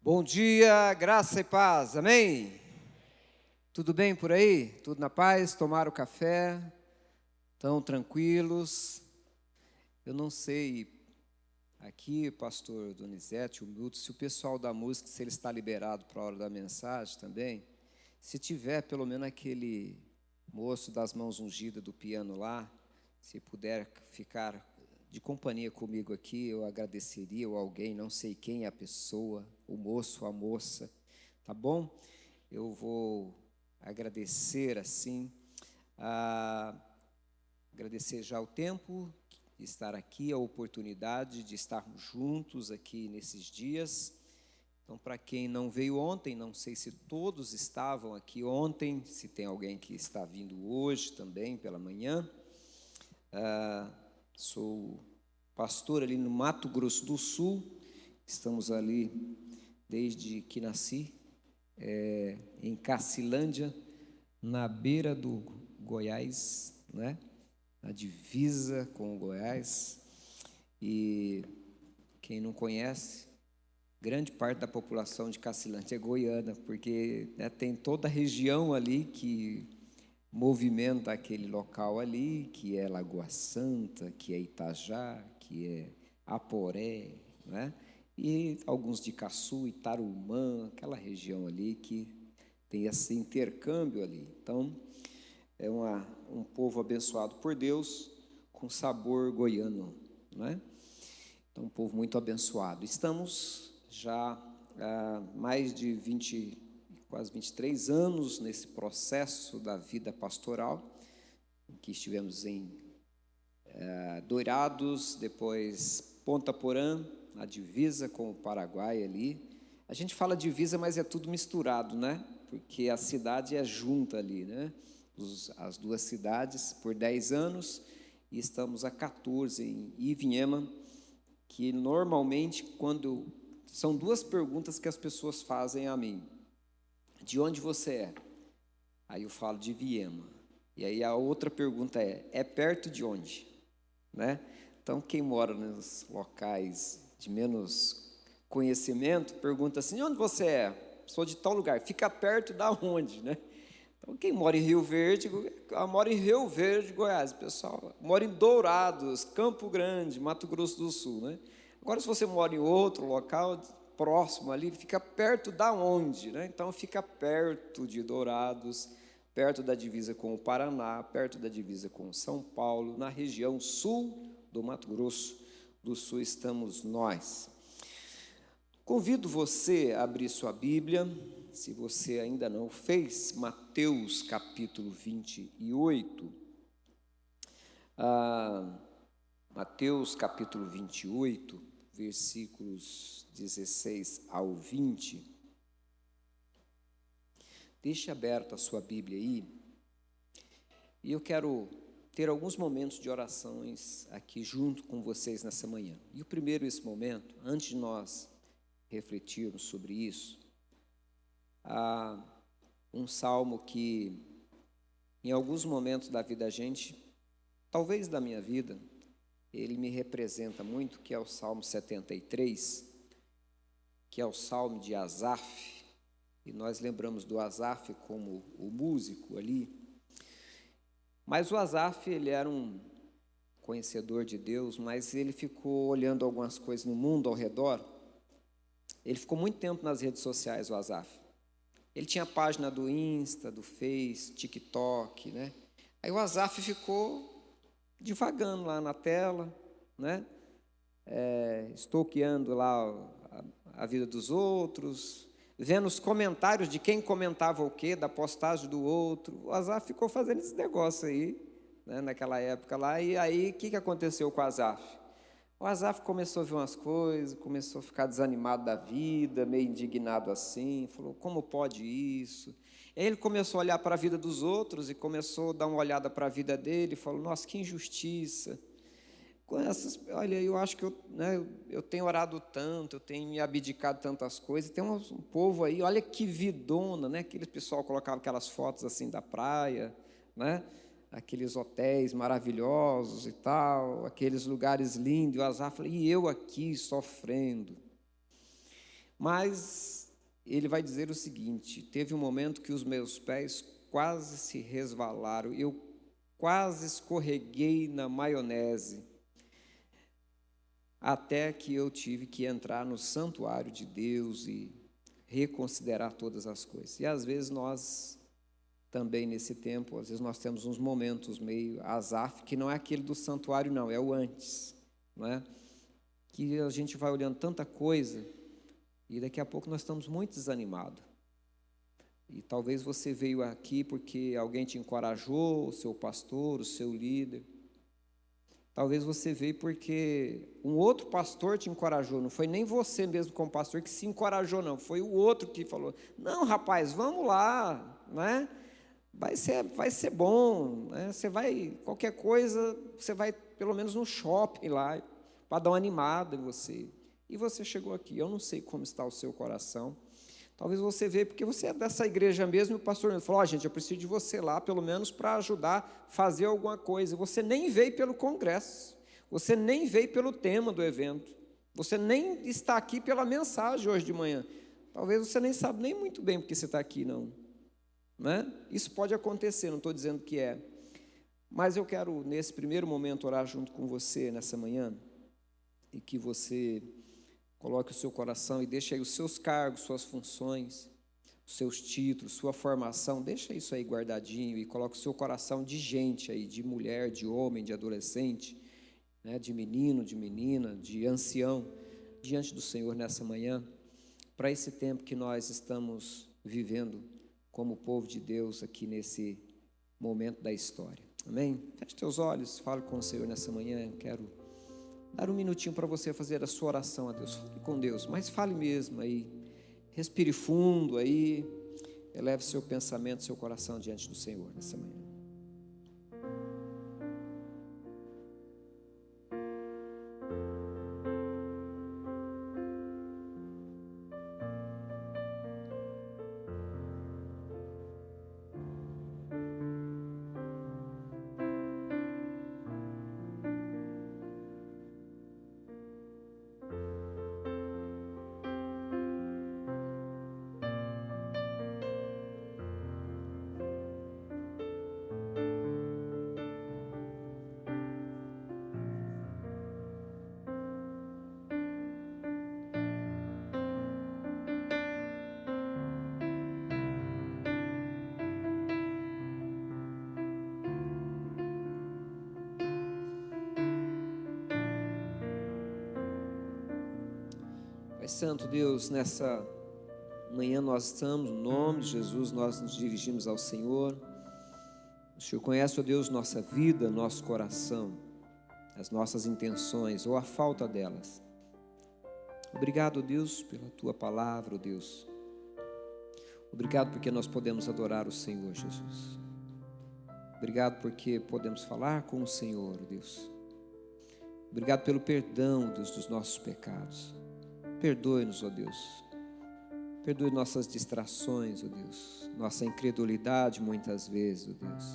Bom dia, graça e paz, amém? Tudo bem por aí? Tudo na paz? Tomaram café? Estão tranquilos? Eu não sei, aqui, pastor Donizete, o Milton, se o pessoal da música, se ele está liberado para a hora da mensagem também. Se tiver, pelo menos aquele moço das mãos ungidas do piano lá, se puder ficar de companhia comigo aqui, eu agradeceria, ou alguém, não sei quem é a pessoa, o moço, a moça, tá bom? Eu vou agradecer assim, agradecer já o tempo de estar aqui, a oportunidade de estarmos juntos aqui nesses dias. Então, para quem não veio ontem, não sei se todos estavam aqui ontem, se tem alguém que está vindo hoje também pela manhã. Sou pastor ali no Mato Grosso do Sul, estamos ali desde que nasci, em Cacilândia, na beira do Goiás, né? Na divisa com o Goiás. E quem não conhece, grande parte da população de Cacilândia é goiana, porque né, tem toda a região ali que movimenta aquele local ali, que é Lagoa Santa, que é Itajá, que é Aporé, né? E alguns de Caçu, Itarumã, aquela região ali que tem esse intercâmbio ali. Então, é um povo abençoado por Deus, com sabor goiano, né? Então, um povo muito abençoado. Estamos já há mais de 20, quase 23 anos nesse processo da vida pastoral, que estivemos em Dourados, depois Ponta Porã, na divisa com o Paraguai ali. A gente fala divisa, mas é tudo misturado, né? Porque a cidade é junta ali, né? As duas cidades por 10 anos e estamos há 14 em Ivinhema, que normalmente quando são duas perguntas que as pessoas fazem a mim. De onde você é? Aí eu falo de Viema. E aí a outra pergunta é perto de onde? Né? Então, quem mora nos locais de menos conhecimento, pergunta assim, de onde você é? Sou de tal lugar. Fica perto da onde, né? Então, quem mora em Rio Verde, mora em Rio Verde, Goiás, pessoal. Mora em Dourados, Campo Grande, Mato Grosso do Sul, né? Agora, se você mora em outro local próximo ali, fica perto da onde, né? Então, fica perto de Dourados, perto da divisa com o Paraná, perto da divisa com São Paulo, na região sul do Mato Grosso do Sul estamos nós. Convido você a abrir sua Bíblia, se você ainda não fez, Mateus capítulo 28. Mateus capítulo 28, versículos 16 ao 20. Deixe aberta a sua Bíblia aí. E eu quero ter alguns momentos de orações aqui junto com vocês nessa manhã. E o primeiro, esse momento, antes de nós refletirmos sobre isso, há um salmo que, em alguns momentos da vida da gente, talvez da minha vida, ele me representa muito, que é o Salmo 73, que é o Salmo de Asaf, e nós lembramos do Asaf como o músico ali, mas o Asaf, ele era um conhecedor de Deus, mas ele ficou olhando algumas coisas no mundo ao redor. Ele ficou muito tempo nas redes sociais, o Asaf. Ele tinha página do Insta, do Face, TikTok, né? Aí o Asaf ficou divagando lá na tela, né? Stalkeando lá a vida dos outros, vendo os comentários de quem comentava o quê, da postagem do outro. O Asaf ficou fazendo esse negócio aí, né, naquela época lá. E aí, o que aconteceu com o Asaf? O Asaf começou a ver umas coisas, começou a ficar desanimado da vida, meio indignado assim, falou, como pode isso? Aí ele começou a olhar para a vida dos outros e começou a dar uma olhada para a vida dele e falou, nossa, que injustiça. Olha, eu acho que eu tenho orado tanto, eu tenho me abdicado de tantas coisas, tem um povo aí, olha que vidona, né? Aquele pessoal colocava aquelas fotos assim da praia, né? Aqueles hotéis maravilhosos e tal, aqueles lugares lindos, o Asaf falou, e eu aqui sofrendo. Mas ele vai dizer o seguinte: teve um momento que os meus pés quase se resvalaram, eu quase escorreguei na maionese, até que eu tive que entrar no santuário de Deus e reconsiderar todas as coisas. E às vezes nós também nesse tempo, às vezes nós temos uns momentos meio Asaf, que não é aquele do santuário não, é o antes, não é? Que a gente vai olhando tanta coisa e daqui a pouco nós estamos muito desanimados. E talvez você veio aqui porque alguém te encorajou, o seu pastor, o seu líder. Talvez você veio porque um outro pastor te encorajou, não foi nem você mesmo como pastor que se encorajou, não, foi o outro que falou, não, rapaz, vamos lá, né? Vai ser bom, né? Você vai, qualquer coisa, você vai pelo menos no shopping lá, para dar uma animada em você. E você chegou aqui, eu não sei como está o seu coração, talvez você veio porque você é dessa igreja mesmo, e o pastor falou, gente, eu preciso de você lá, pelo menos para ajudar a fazer alguma coisa. Você nem veio pelo congresso, você nem veio pelo tema do evento, você nem está aqui pela mensagem hoje de manhã. Talvez você nem sabe nem muito bem porque você está aqui, não. Né? Isso pode acontecer, não estou dizendo que é. Mas eu quero, nesse primeiro momento, orar junto com você nessa manhã, e que você coloque o seu coração e deixe aí os seus cargos, suas funções, os seus títulos, sua formação, deixa isso aí guardadinho e coloque o seu coração de gente aí, de mulher, de homem, de adolescente, né, de menino, de menina, de ancião, diante do Senhor nessa manhã, para esse tempo que nós estamos vivendo como povo de Deus aqui nesse momento da história. Amém? Feche teus olhos, fale com o Senhor nessa manhã. Quero dar um minutinho para você fazer a sua oração a Deus. Fale com Deus, mas fale mesmo aí. Respire fundo aí. Eleve seu pensamento, seu coração diante do Senhor nessa manhã. Pai Santo, Deus, nessa manhã nós estamos, no nome de Jesus, nós nos dirigimos ao Senhor. O Senhor conhece, ó Deus, nossa vida, nosso coração, as nossas intenções ou a falta delas. Obrigado, Deus, pela Tua palavra, ó Deus. Obrigado porque nós podemos adorar o Senhor, Jesus. Obrigado porque podemos falar com o Senhor, ó Deus. Obrigado pelo perdão, Deus, dos nossos pecados. Perdoe-nos, ó Deus. Perdoe nossas distrações, ó Deus. Nossa incredulidade muitas vezes, ó Deus.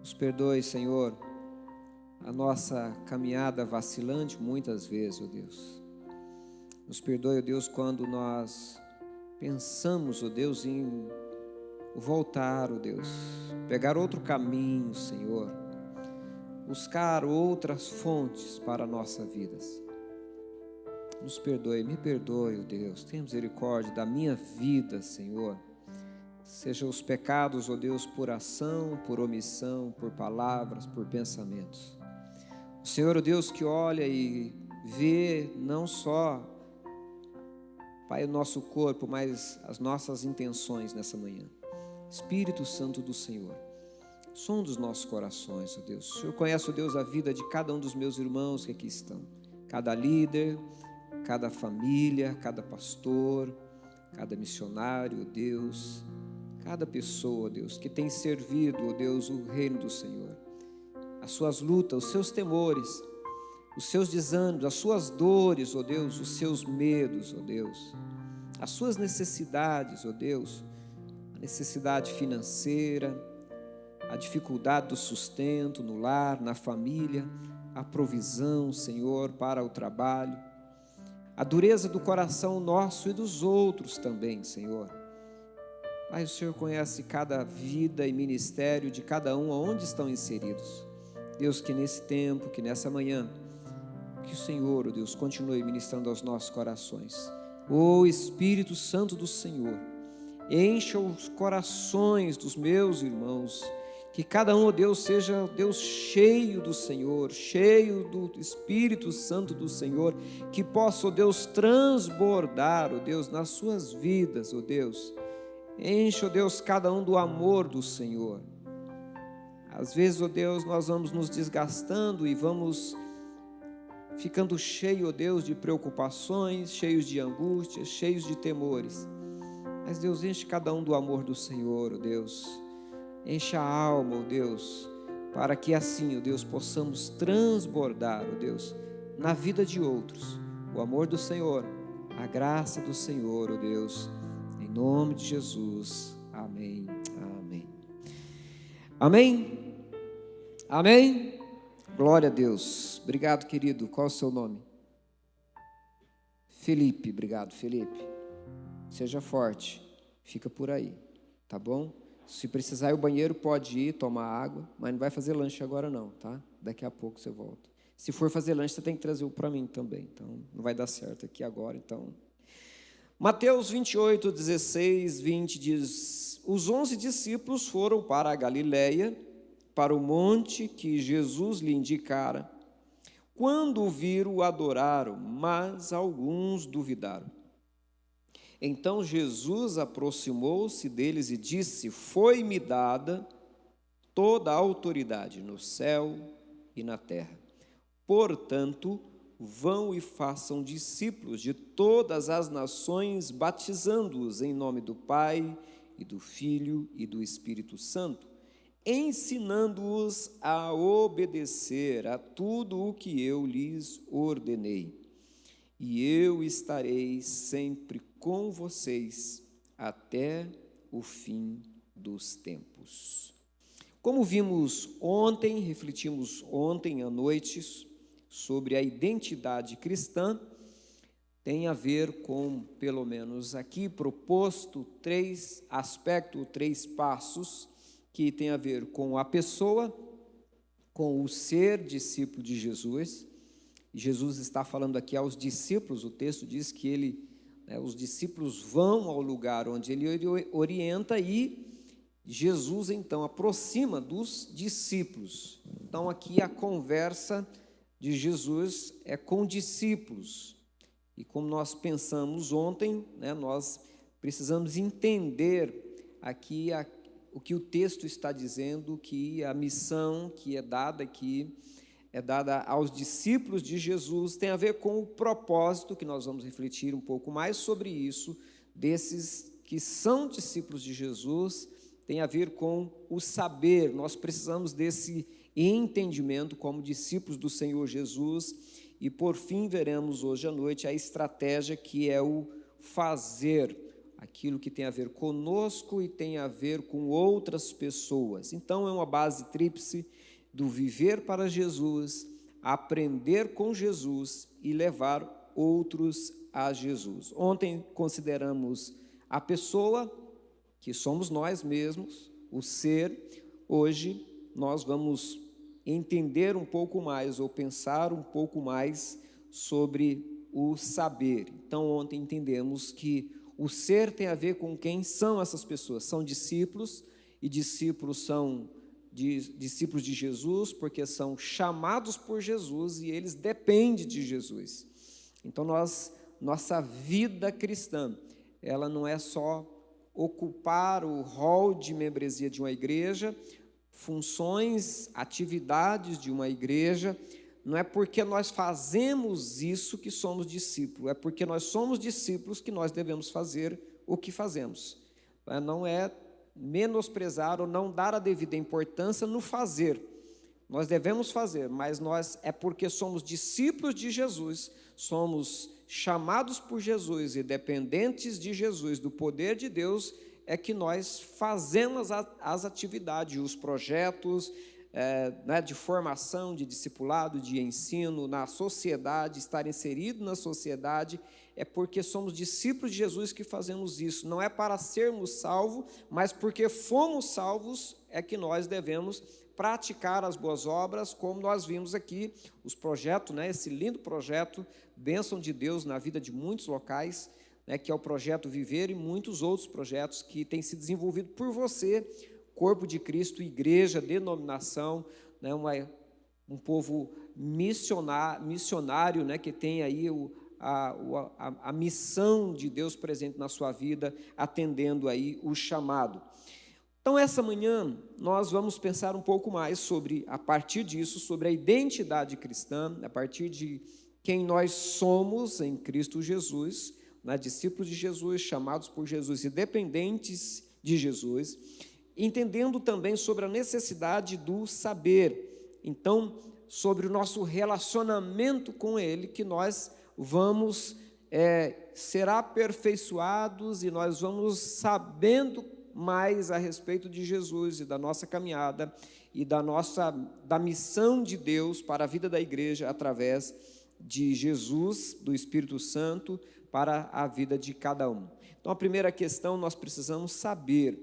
Nos perdoe, Senhor, a nossa caminhada vacilante muitas vezes, ó Deus. Nos perdoe, ó Deus, quando nós pensamos, ó Deus, em voltar, ó Deus. Pegar outro caminho, Senhor. Buscar outras fontes para a nossa vida. Nos perdoe, me perdoe, ó Deus, tenha misericórdia da minha vida, Senhor. Sejam os pecados, ó Deus, por ação, por omissão, por palavras, por pensamentos. O Senhor, ó Deus, que olha e vê não só, Pai, o nosso corpo, mas as nossas intenções nessa manhã. Espírito Santo do Senhor, som dos nossos corações, ó Deus. O Senhor conhece, ó Deus, a vida de cada um dos meus irmãos que aqui estão. Cada líder, cada família, cada pastor, cada missionário, ó Deus, cada pessoa, ó Deus, que tem servido, ó Deus, o reino do Senhor. As suas lutas, os seus temores, os seus desânimos, as suas dores, ó Deus, os seus medos, ó Deus, as suas necessidades, ó Deus, a necessidade financeira, a dificuldade do sustento no lar, na família, a provisão, Senhor, para o trabalho, a dureza do coração nosso e dos outros também, Senhor. Pai, o Senhor conhece cada vida e ministério de cada um, aonde estão inseridos. Deus, que nesse tempo, que nessa manhã, que o Senhor, Deus, continue ministrando aos nossos corações. Ô Espírito Santo do Senhor, encha os corações dos meus irmãos, que cada um, ó Deus, seja, Deus, cheio do Senhor, cheio do Espírito Santo do Senhor, que possa, ó Deus, transbordar, ó Deus, nas suas vidas, ó Deus. Encha, ó Deus, cada um do amor do Senhor. Às vezes, ó Deus, nós vamos nos desgastando e vamos ficando cheios, ó Deus, de preocupações, cheios de angústias, cheios de temores. Mas, Deus, enche cada um do amor do Senhor, ó Deus. Enche a alma, ó Deus, para que assim, ó Deus, possamos transbordar, ó Deus, na vida de outros, o amor do Senhor, a graça do Senhor, ó Deus, em nome de Jesus. Amém, amém. Amém? Amém? Glória a Deus. Obrigado, querido. Qual é o seu nome? Felipe. Obrigado, Felipe. Seja forte. Fica por aí, tá bom? Se precisar ir ao banheiro, pode ir tomar água, mas não vai fazer lanche agora não, tá? Daqui a pouco você volta. Se for fazer lanche, você tem que trazer o para mim também, então não vai dar certo aqui agora, então. Mateus 28, 16, 20 diz: os 11 discípulos foram para a Galileia, para o monte que Jesus lhe indicara. Quando o viram, o adoraram, mas alguns duvidaram. Então Jesus aproximou-se deles e disse: foi-me dada toda a autoridade no céu e na terra. Portanto, vão e façam discípulos de todas as nações, batizando-os em nome do Pai e do Filho e do Espírito Santo, ensinando-os a obedecer a tudo o que eu lhes ordenei. E eu estarei sempre com vocês até o fim dos tempos. Como vimos ontem, refletimos ontem à noite sobre a identidade cristã, tem a ver com, pelo menos aqui proposto, 3 aspectos, 3 passos, que tem a ver com a pessoa, com o ser discípulo de Jesus. Jesus está falando aqui aos discípulos, o texto diz que os discípulos vão ao lugar onde ele orienta e Jesus, então, aproxima dos discípulos. Então, aqui a conversa de Jesus é com discípulos. E como nós pensamos ontem, nós precisamos entender aqui o que o texto está dizendo, que a missão que é dada aqui, é dada aos discípulos de Jesus, tem a ver com o propósito, que nós vamos refletir um pouco mais sobre isso, desses que são discípulos de Jesus, tem a ver com o saber. Nós precisamos desse entendimento como discípulos do Senhor Jesus, e por fim veremos hoje à noite a estratégia que é o fazer, aquilo que tem a ver conosco e tem a ver com outras pessoas. Então é uma base tríplice do viver para Jesus, aprender com Jesus e levar outros a Jesus. Ontem consideramos a pessoa, que somos nós mesmos, o ser. Hoje nós vamos entender um pouco mais, ou pensar um pouco mais sobre o saber. Então ontem entendemos que o ser tem a ver com quem são essas pessoas. São discípulos, e discípulos são discípulos de Jesus, porque são chamados por Jesus e eles dependem de Jesus. Então nossa vida cristã, ela não é só ocupar o hall de membresia de uma igreja, funções, atividades de uma igreja. Não é porque nós fazemos isso que somos discípulos, é porque nós somos discípulos que nós devemos fazer o que fazemos. Não é menosprezar ou não dar a devida importância no fazer. Nós devemos fazer, mas é porque somos discípulos de Jesus, somos chamados por Jesus e dependentes de Jesus, do poder de Deus, é que nós fazemos as atividades, os projetos, né, de formação, de discipulado, de ensino na sociedade, estar inserido na sociedade, é porque somos discípulos de Jesus que fazemos isso. Não é para sermos salvos, mas porque fomos salvos é que nós devemos praticar as boas obras, como nós vimos aqui, os projetos, né, esse lindo projeto, bênção de Deus na vida de muitos locais, né, que é o projeto Viver e muitos outros projetos que têm se desenvolvido por você, corpo de Cristo, igreja, denominação, né, um povo missionário, né, que tem aí a missão de Deus presente na sua vida, atendendo aí o chamado. Então, essa manhã, nós vamos pensar um pouco mais sobre, a partir disso, sobre a identidade cristã, a partir de quem nós somos em Cristo Jesus, né, discípulos de Jesus, chamados por Jesus e dependentes de Jesus, entendendo também sobre a necessidade do saber, então, sobre o nosso relacionamento com Ele, que nós vamos ser aperfeiçoados e nós vamos sabendo mais a respeito de Jesus e da nossa caminhada e da missão de Deus para a vida da igreja através de Jesus, do Espírito Santo, para a vida de cada um. Então, a primeira questão, nós precisamos saber,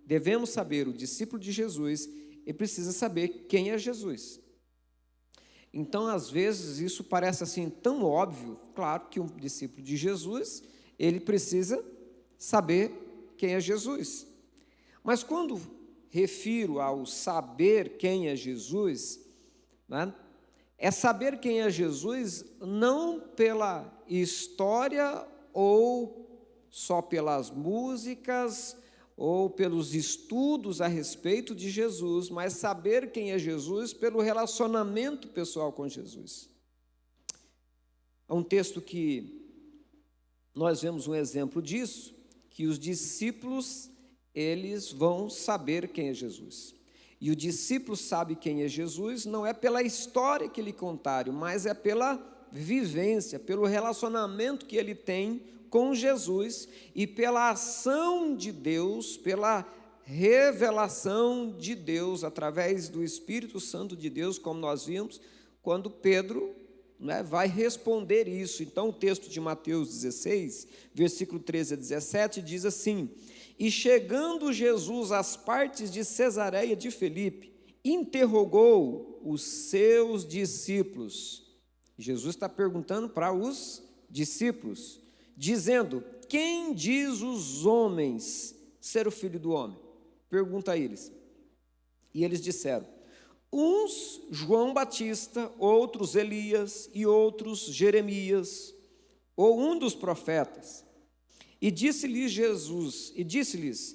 devemos saber, o discípulo de Jesus, ele precisa saber quem é Jesus. Então, às vezes, isso parece assim tão óbvio. Claro que um discípulo de Jesus, ele precisa saber quem é Jesus. Mas quando refiro ao saber quem é Jesus, né, é saber quem é Jesus não pela história ou só pelas músicas ou pelos estudos a respeito de Jesus, mas saber quem é Jesus pelo relacionamento pessoal com Jesus. Há um texto que nós vemos um exemplo disso, que os discípulos, eles vão saber quem é Jesus. E o discípulo sabe quem é Jesus não é pela história que lhe contaram, mas é pela vivência, pelo relacionamento que ele tem com Jesus e pela ação de Deus, pela revelação de Deus através do Espírito Santo de Deus, como nós vimos, quando Pedro, né, vai responder isso. Então, o texto de Mateus 16, versículo 13 a 17, diz assim: E chegando Jesus às partes de Cesareia de Filipe, interrogou os seus discípulos. Jesus está perguntando para os discípulos, dizendo: Quem diz os homens ser o Filho do Homem? Pergunta a eles. E eles disseram: uns João Batista, outros Elias e outros Jeremias, ou um dos profetas. E disse-lhes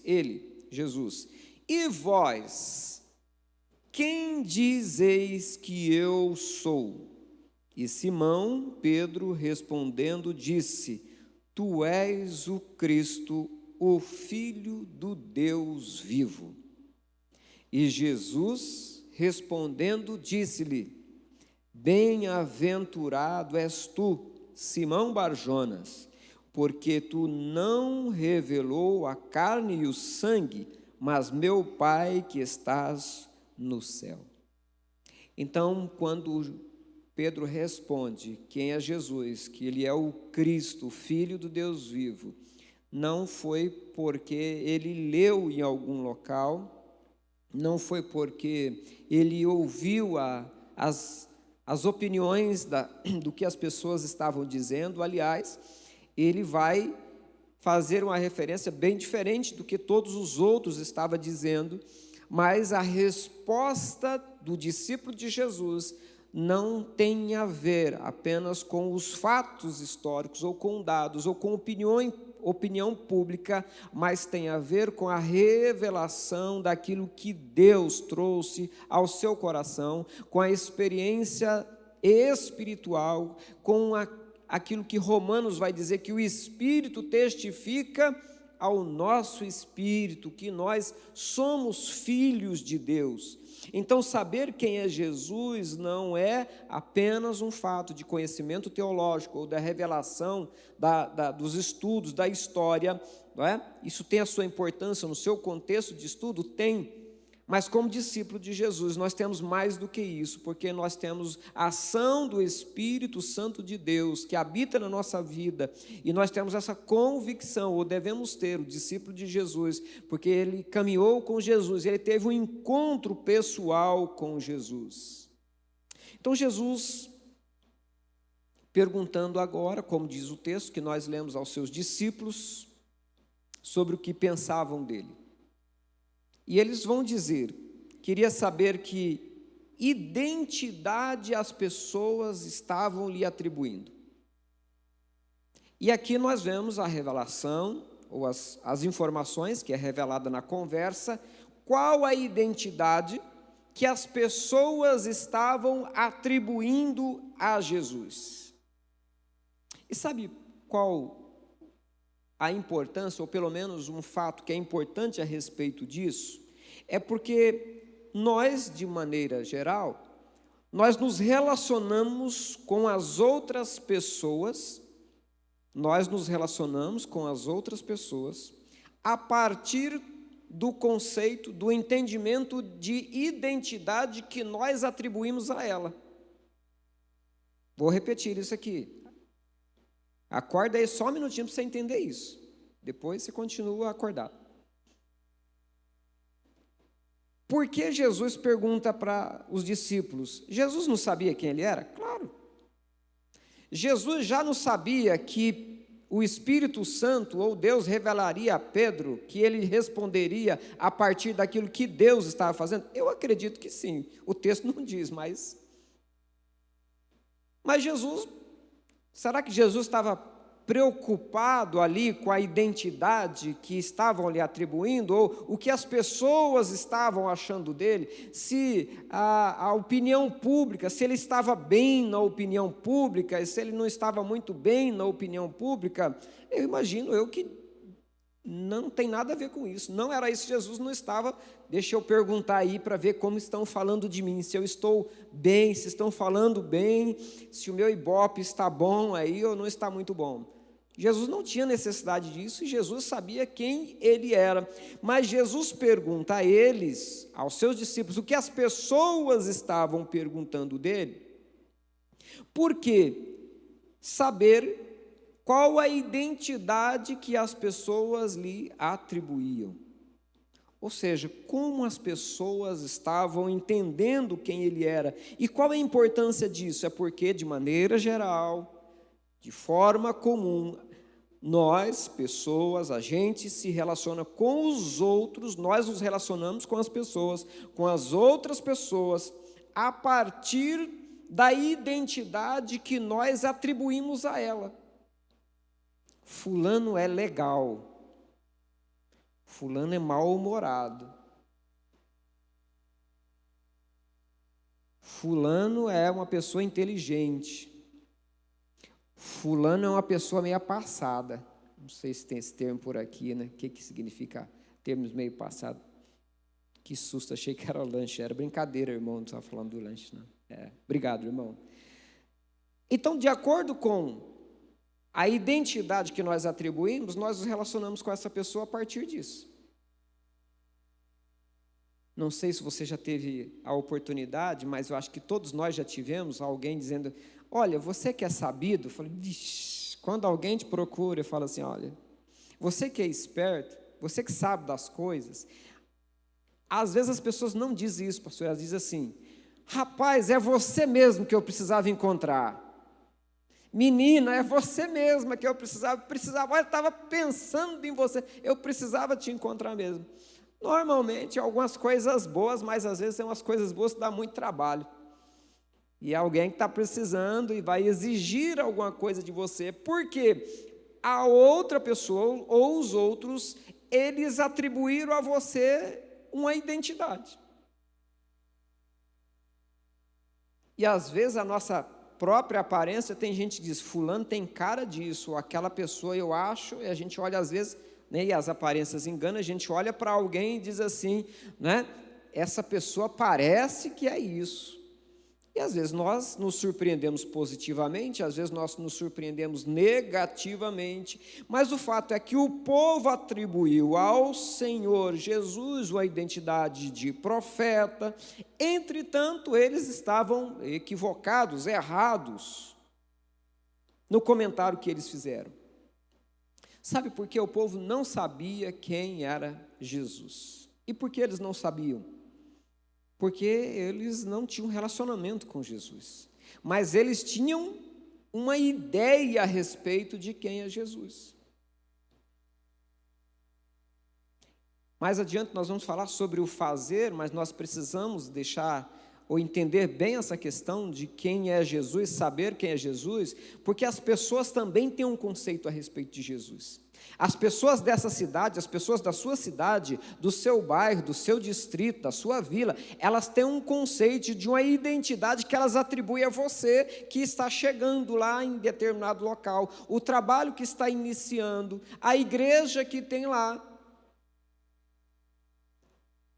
ele, Jesus: E vós, quem dizeis que eu sou? E Simão Pedro respondendo disse: Tu és o Cristo, o Filho do Deus vivo. E Jesus respondendo disse-lhe: Bem-aventurado és tu, Simão Barjonas, porque tu não revelou a carne e o sangue, mas meu Pai que estás no céu. Então, quando Pedro responde quem é Jesus, que ele é o Cristo, o Filho do Deus vivo, não foi porque ele leu em algum local, não foi porque ele ouviu as opiniões do que as pessoas estavam dizendo. Aliás, ele vai fazer uma referência bem diferente do que todos os outros estavam dizendo, mas a resposta do discípulo de Jesus não tem a ver apenas com os fatos históricos, ou com dados, ou com opinião pública, mas tem a ver com a revelação daquilo que Deus trouxe ao seu coração, com a experiência espiritual, com aquilo que Romanos vai dizer, que o Espírito testifica ao nosso espírito, que nós somos filhos de Deus. Então, saber quem é Jesus não é apenas um fato de conhecimento teológico ou da revelação dos estudos, da história, não é? Isso tem a sua importância no seu contexto de estudo? Tem, Mas como discípulo de Jesus, nós temos mais do que isso, porque nós temos a ação do Espírito Santo de Deus, que habita na nossa vida, e nós temos essa convicção, ou devemos ter, o discípulo de Jesus, porque ele caminhou com Jesus, ele teve um encontro pessoal com Jesus. Então Jesus, perguntando agora, como diz o texto que nós lemos aos seus discípulos, sobre o que pensavam dele. E eles vão dizer, queria saber que identidade as pessoas estavam lhe atribuindo. E aqui nós vemos a revelação, ou as informações que é revelada na conversa, qual a identidade que as pessoas estavam atribuindo a Jesus. E sabe qual a importância, ou pelo menos um fato que é importante a respeito disso, é porque nós, de maneira geral, nós nos relacionamos com as outras pessoas, a partir do conceito, do entendimento de identidade que nós atribuímos a ela. Vou repetir isso aqui. Acorda aí só um minutinho para você entender isso. Depois você continua acordado. Por que Jesus pergunta para os discípulos? Jesus não sabia quem ele era? Claro. Jesus já não sabia que o Espírito Santo ou Deus revelaria a Pedro, que ele responderia a partir daquilo que Deus estava fazendo? Eu acredito que sim. O texto não diz, mas Jesus... Será que Jesus estava preocupado ali com a identidade que estavam lhe atribuindo, ou o que as pessoas estavam achando dele? Se a opinião pública, se ele estava bem na opinião pública, e se ele não estava muito bem na opinião pública, eu imagino que não tem nada a ver com isso. Não era isso, Jesus não estava. Deixa eu perguntar aí para ver como estão falando de mim, se eu estou bem, se estão falando bem, se o meu ibope está bom aí ou não está muito bom. Jesus não tinha necessidade disso e Jesus sabia quem ele era. Mas Jesus pergunta a eles, aos seus discípulos, o que as pessoas estavam perguntando dele. Por quê? Saber qual a identidade que as pessoas lhe atribuíam. Ou seja, como as pessoas estavam entendendo quem ele era. E qual a importância disso? É porque, de maneira geral, de forma comum, nós, pessoas, a gente se relaciona com os outros, nós nos relacionamos com as outras pessoas, a partir da identidade que nós atribuímos a ela. Fulano é legal. Fulano é mal-humorado. Fulano é uma pessoa inteligente. Fulano é uma pessoa meio passada. Não sei se tem esse termo por aqui, né? O que significa termos meio passado? Que susto, achei que era lanche. Era brincadeira, irmão, não estava falando do lanche, não. Obrigado, irmão. Então, de acordo com a identidade que nós atribuímos, nós nos relacionamos com essa pessoa a partir disso. Não sei se você já teve a oportunidade, mas eu acho que todos nós já tivemos alguém dizendo, olha, você que é sabido, eu falei, vixe, quando alguém te procura, eu falo assim, olha, você que é esperto, você que sabe das coisas, às vezes as pessoas não dizem isso, pastor, elas dizem assim, rapaz, é você mesmo que eu precisava encontrar. Menina, é você mesma que eu precisava, olha, eu estava pensando em você, eu precisava te encontrar mesmo. Normalmente, algumas coisas boas, mas às vezes tem umas coisas boas que dá muito trabalho. E é alguém que está precisando e vai exigir alguma coisa de você, porque a outra pessoa ou os outros, eles atribuíram a você uma identidade. E às vezes a nossa própria aparência, tem gente que diz, fulano tem cara disso, ou aquela pessoa eu acho, e a gente olha às vezes, né, e as aparências enganam, a gente olha para alguém e diz assim, né, essa pessoa parece que é isso. E às vezes nós nos surpreendemos positivamente, às vezes nós nos surpreendemos negativamente, mas o fato é que o povo atribuiu ao Senhor Jesus uma identidade de profeta, entretanto, eles estavam equivocados, errados, no comentário que eles fizeram. Sabe por que o povo não sabia quem era Jesus? E por que eles não sabiam? Porque eles não tinham relacionamento com Jesus, mas eles tinham uma ideia a respeito de quem é Jesus. Mais adiante nós vamos falar sobre o fazer, mas nós precisamos deixar ou entender bem essa questão de quem é Jesus, saber quem é Jesus, porque as pessoas também têm um conceito a respeito de Jesus. As pessoas dessa cidade, as pessoas da sua cidade, do seu bairro, do seu distrito, da sua vila, elas têm um conceito de uma identidade que elas atribuem a você que está chegando lá em determinado local, o trabalho que está iniciando, a igreja que tem lá.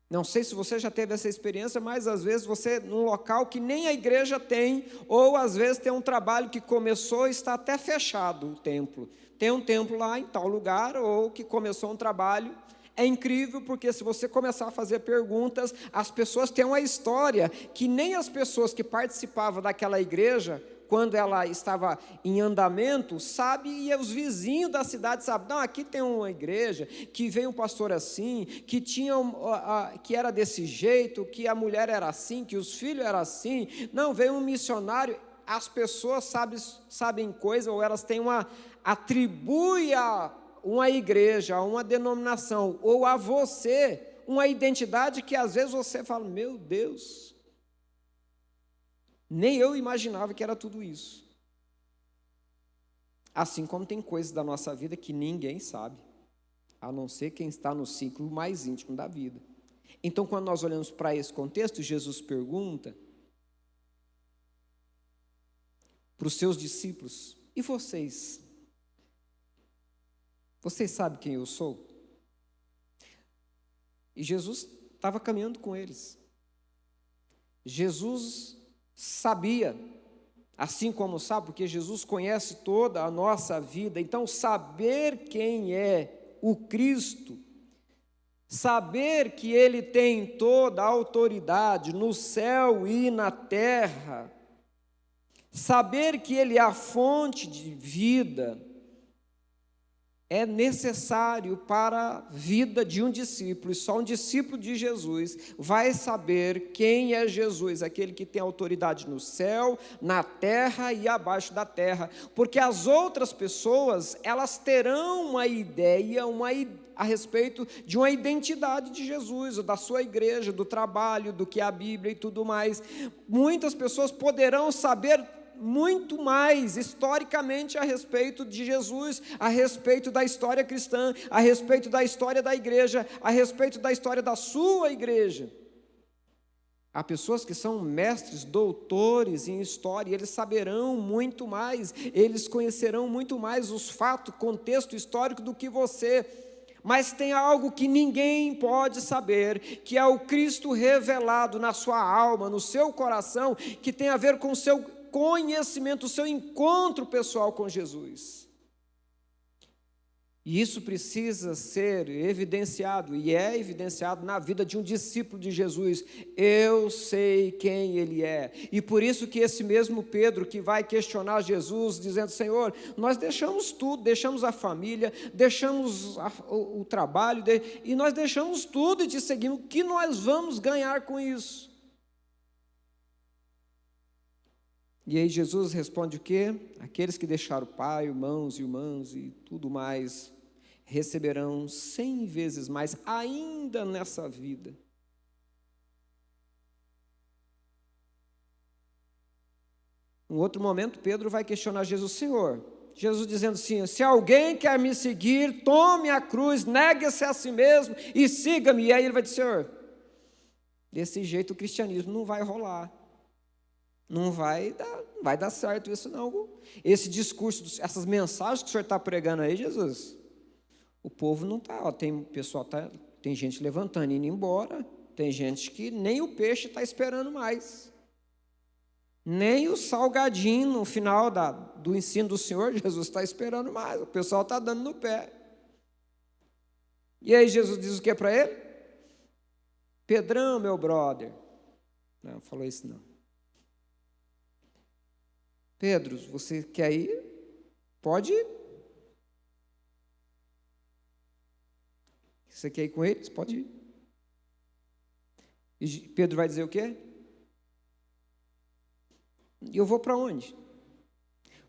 Não sei se você já teve essa experiência, mas às vezes você, num local que nem a igreja tem, ou às vezes tem um trabalho que começou e está até fechado o templo. Tem um templo lá em tal lugar, ou que começou um trabalho. É incrível porque se você começar a fazer perguntas, as pessoas têm uma história que nem as pessoas que participavam daquela igreja, quando ela estava em andamento, sabe, e os vizinhos da cidade sabem, não, aqui tem uma igreja, que veio um pastor assim, que que era desse jeito, que a mulher era assim, que os filhos eram assim, não, veio um missionário. As pessoas sabem coisa, ou elas têm atribui a uma igreja, a uma denominação, ou a você, uma identidade que às vezes você fala, meu Deus, nem eu imaginava que era tudo isso. Assim como tem coisas da nossa vida que ninguém sabe, a não ser quem está no ciclo mais íntimo da vida. Então, quando nós olhamos para esse contexto, Jesus pergunta para os seus discípulos, e vocês? Vocês sabem quem eu sou? E Jesus estava caminhando com eles. Jesus sabia, assim como sabe, porque Jesus conhece toda a nossa vida. Então, saber quem é o Cristo, saber que Ele tem toda a autoridade no céu e na terra, saber que Ele é a fonte de vida, é necessário para a vida de um discípulo, e só um discípulo de Jesus vai saber quem é Jesus, aquele que tem autoridade no céu, na terra e abaixo da terra, porque as outras pessoas, elas terão uma ideia, a respeito de uma identidade de Jesus, da sua igreja, do trabalho, do que é a Bíblia e tudo mais. Muitas pessoas poderão saber muito mais historicamente a respeito de Jesus, a respeito da história cristã, a respeito da história da igreja, a respeito da história da sua igreja. Há pessoas que são mestres, doutores em história, eles saberão muito mais, eles conhecerão muito mais os fatos, contexto histórico do que você. Mas tem algo que ninguém pode saber, que é o Cristo revelado na sua alma, no seu coração, que tem a ver com o seu conhecimento, o seu encontro pessoal com Jesus. E isso precisa ser evidenciado, e é evidenciado na vida de um discípulo de Jesus. Eu sei quem Ele é. E por isso que esse mesmo Pedro que vai questionar Jesus, dizendo, Senhor, nós deixamos tudo, deixamos a família, deixamos o trabalho, e nós deixamos tudo e te seguimos. O que nós vamos ganhar com isso? E aí Jesus responde o quê? Aqueles que deixaram pai, irmãos, irmãs e tudo mais, receberão 100 vezes mais, ainda nessa vida. Em outro momento, Pedro vai questionar Jesus, Senhor, Jesus dizendo assim, se alguém quer me seguir, tome a cruz, negue-se a si mesmo e siga-me. E aí ele vai dizer, Senhor, desse jeito o cristianismo não vai rolar. Não vai dar certo isso não. Esse discurso, essas mensagens que o senhor está pregando aí, Jesus, o povo não está, tem gente levantando e indo embora, tem gente que nem o peixe está esperando mais. Nem o salgadinho no final do ensino do Senhor, Jesus está esperando mais, o pessoal está dando no pé. E aí Jesus diz o que para ele? Pedrão, meu brother. Não, falou isso não. Pedro, você quer ir? Pode ir. Você quer ir com eles? Pode ir. E Pedro vai dizer o quê? E eu vou para onde?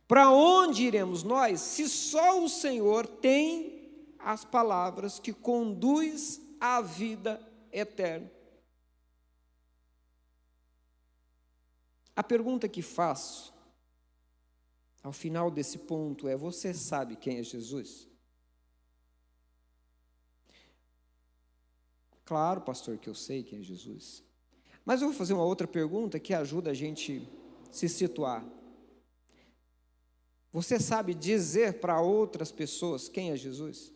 Para onde iremos nós, se só o Senhor tem as palavras que conduz à vida eterna? A pergunta que faço, ao final desse ponto, é: você sabe quem é Jesus? Claro, pastor, que eu sei quem é Jesus. Mas eu vou fazer uma outra pergunta que ajuda a gente se situar. Você sabe dizer para outras pessoas quem é Jesus?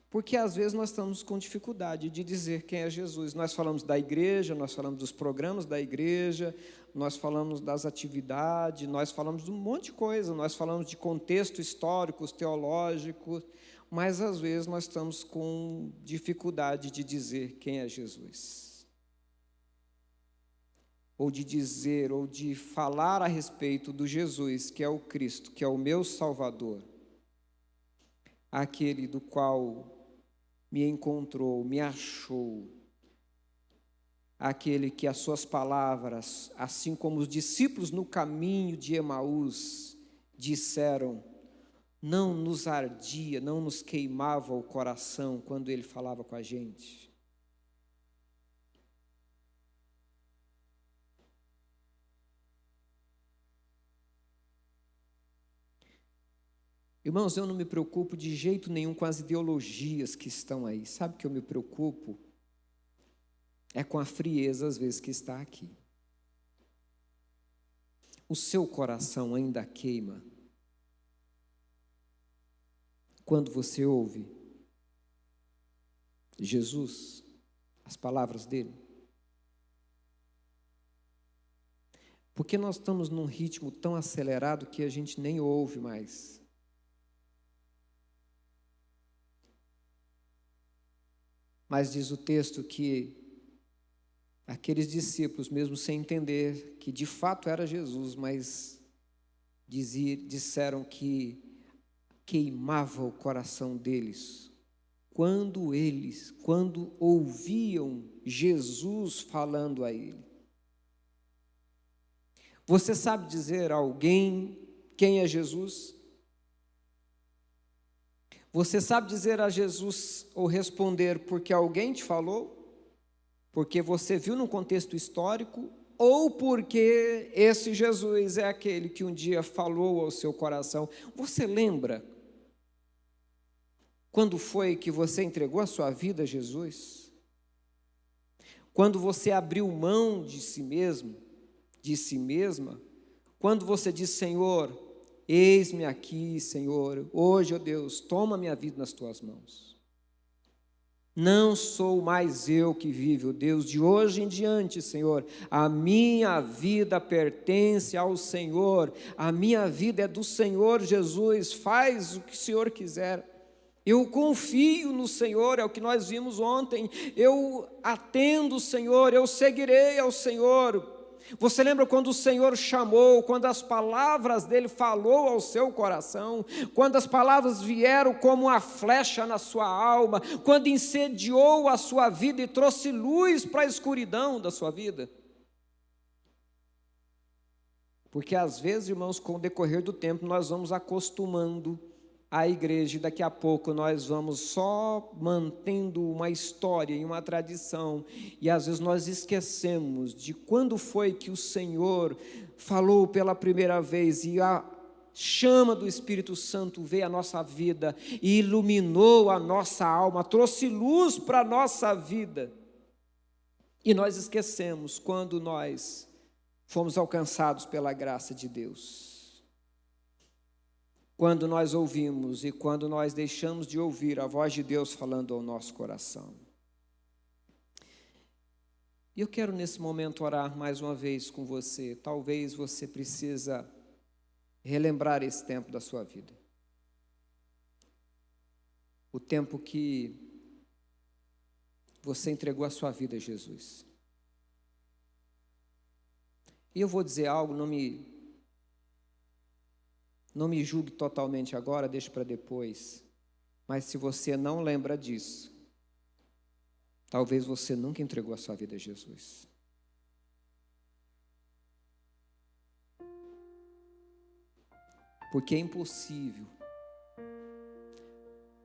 Porque às vezes nós estamos com dificuldade de dizer quem é Jesus. Nós falamos da igreja, nós falamos dos programas da igreja, nós falamos das atividades, nós falamos de um monte de coisa, nós falamos de contextos históricos, teológicos, mas às vezes nós estamos com dificuldade de dizer quem é Jesus. Ou de dizer, ou de falar a respeito do Jesus, que é o Cristo, que é o meu Salvador, aquele do qual me encontrou, me achou, aquele que as suas palavras, assim como os discípulos no caminho de Emaús disseram, não nos ardia, não nos queimava o coração quando ele falava com a gente. Irmãos, eu não me preocupo de jeito nenhum com as ideologias que estão aí. Sabe o que eu me preocupo? É com a frieza, às vezes, que está aqui. O seu coração ainda queima quando você ouve Jesus, as palavras dele? Porque nós estamos num ritmo tão acelerado que a gente nem ouve mais. Mas diz o texto que aqueles discípulos, mesmo sem entender que de fato era Jesus, mas disseram que queimava o coração deles quando ouviam Jesus falando a ele. Você sabe dizer a alguém quem é Jesus? Você sabe dizer a Jesus ou responder porque alguém te falou? Porque você viu num contexto histórico? Ou porque esse Jesus é aquele que um dia falou ao seu coração? Você lembra quando foi que você entregou a sua vida a Jesus? Quando você abriu mão de si mesmo, de si mesma? Quando você disse: Senhor, eis-me aqui, Senhor, hoje, ó Deus, toma minha vida nas tuas mãos. Não sou mais eu que vivo, ó Deus, de hoje em diante, Senhor, a minha vida pertence ao Senhor, a minha vida é do Senhor Jesus, faz o que o Senhor quiser. Eu confio no Senhor, é o que nós vimos ontem, eu atendo o Senhor, eu seguirei ao Senhor. Você lembra quando o Senhor chamou, quando as palavras dele falou ao seu coração, quando as palavras vieram como uma flecha na sua alma, quando incendiou a sua vida e trouxe luz para a escuridão da sua vida? Porque às vezes, irmãos, com o decorrer do tempo, nós vamos acostumando a igreja, e daqui a pouco nós vamos só mantendo uma história e uma tradição, e às vezes nós esquecemos de quando foi que o Senhor falou pela primeira vez, e a chama do Espírito Santo veio à nossa vida, e iluminou a nossa alma, trouxe luz para a nossa vida, e nós esquecemos quando nós fomos alcançados pela graça de Deus. Quando nós ouvimos e quando nós deixamos de ouvir a voz de Deus falando ao nosso coração. E E eu quero nesse momento orar mais uma vez com você. Talvez você precisa relembrar esse tempo da sua vida. O tempo que você entregou a sua vida a Jesus. E eu vou dizer algo, não me julgue totalmente agora, deixe para depois. Mas se você não lembra disso, talvez você nunca entregou a sua vida a Jesus. Porque é impossível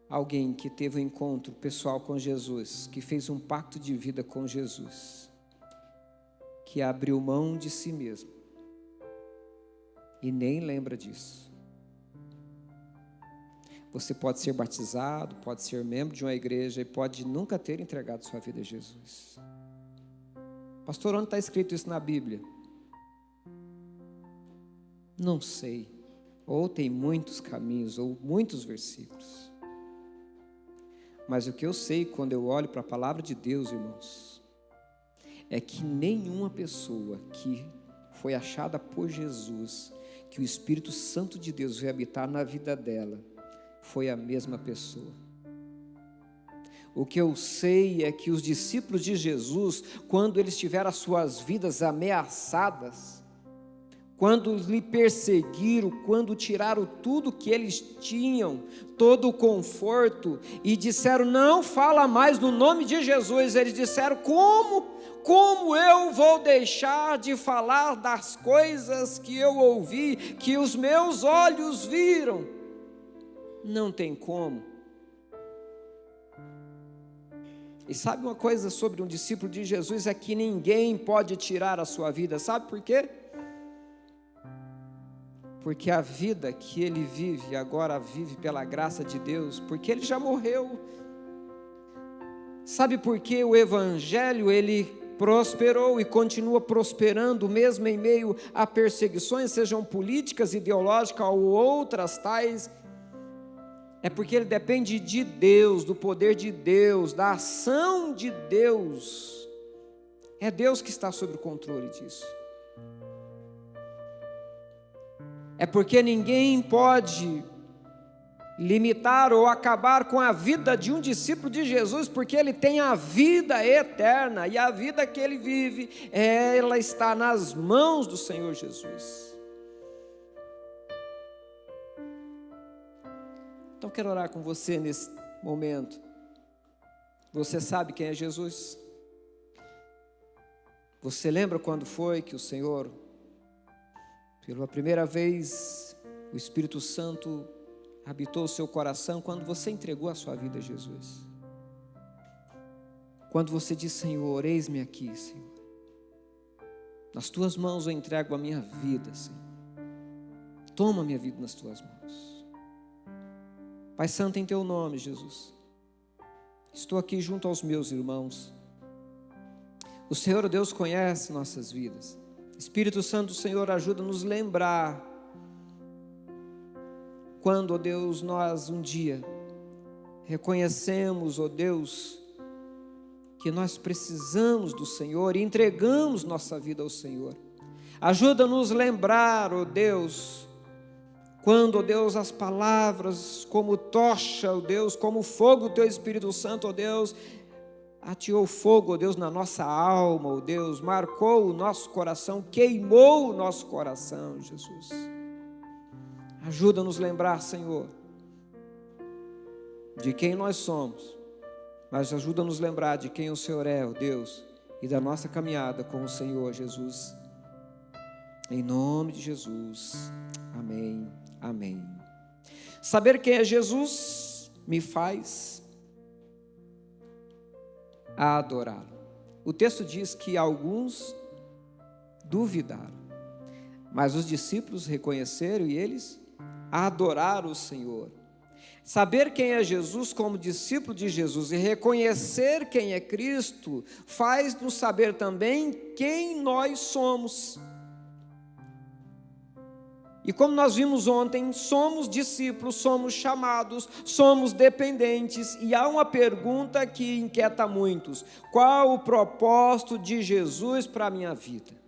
alguém que teve um encontro pessoal com Jesus, que fez um pacto de vida com Jesus, que abriu mão de si mesmo e nem lembra disso. Você pode ser batizado, pode ser membro de uma igreja e pode nunca ter entregado sua vida a Jesus. Pastor, onde está escrito isso na Bíblia? Não sei. Ou tem muitos caminhos, ou muitos versículos. Mas o que eu sei quando eu olho para a palavra de Deus, irmãos, é que nenhuma pessoa que foi achada por Jesus, que o Espírito Santo de Deus veio habitar na vida dela, foi a mesma pessoa. O que eu sei é que os discípulos de Jesus, quando eles tiveram as suas vidas ameaçadas, quando lhe perseguiram, quando tiraram tudo que eles tinham, todo o conforto, e disseram, não fala mais no nome de Jesus, eles disseram, como eu vou deixar de falar das coisas que eu ouvi, que os meus olhos viram? Não tem como. E sabe uma coisa sobre um discípulo de Jesus, é que ninguém pode tirar a sua vida, sabe por quê? Porque a vida que ele vive, agora vive pela graça de Deus, porque ele já morreu. Sabe por que o Evangelho, ele prosperou e continua prosperando, mesmo em meio a perseguições, sejam políticas, ideológicas ou outras tais? É porque ele depende de Deus, do poder de Deus, da ação de Deus. É Deus que está sob o controle disso. É porque ninguém pode limitar ou acabar com a vida de um discípulo de Jesus, porque ele tem a vida eterna, e a vida que ele vive, ela está nas mãos do Senhor Jesus. Então quero orar com você nesse momento. Você sabe quem é Jesus? Você lembra quando foi que o Senhor, pela primeira vez, o Espírito Santo habitou o seu coração quando você entregou a sua vida a Jesus? Quando você disse, Senhor, eis-me aqui, Senhor. Nas tuas mãos eu entrego a minha vida, Senhor. Toma a minha vida nas tuas mãos. Pai Santo, em teu nome, Jesus, estou aqui junto aos meus irmãos. O Senhor, o Deus, conhece nossas vidas. Espírito Santo do Senhor, ajuda-nos a lembrar quando, ó Deus, nós um dia reconhecemos, ó Deus, que nós precisamos do Senhor e entregamos nossa vida ao Senhor. Ajuda-nos a lembrar, ó Deus, quando, ó Deus, as palavras como tocha, ó Deus, como fogo do teu Espírito Santo, ó Deus, ateou fogo, ó Deus, na nossa alma, ó Deus, marcou o nosso coração, queimou o nosso coração, Jesus. Ajuda-nos a lembrar, Senhor, de quem nós somos, mas ajuda-nos a lembrar de quem o Senhor é, ó Deus, e da nossa caminhada com o Senhor, Jesus. Em nome de Jesus, amém. Amém. Saber quem é Jesus me faz adorá-lo. O texto diz que alguns duvidaram, mas os discípulos reconheceram e eles adoraram o Senhor. Saber quem é Jesus como discípulo de Jesus e reconhecer quem é Cristo faz-nos saber também quem nós somos. E como nós vimos ontem, somos discípulos, somos chamados, somos dependentes. E há uma pergunta que inquieta muitos: qual o propósito de Jesus para a minha vida?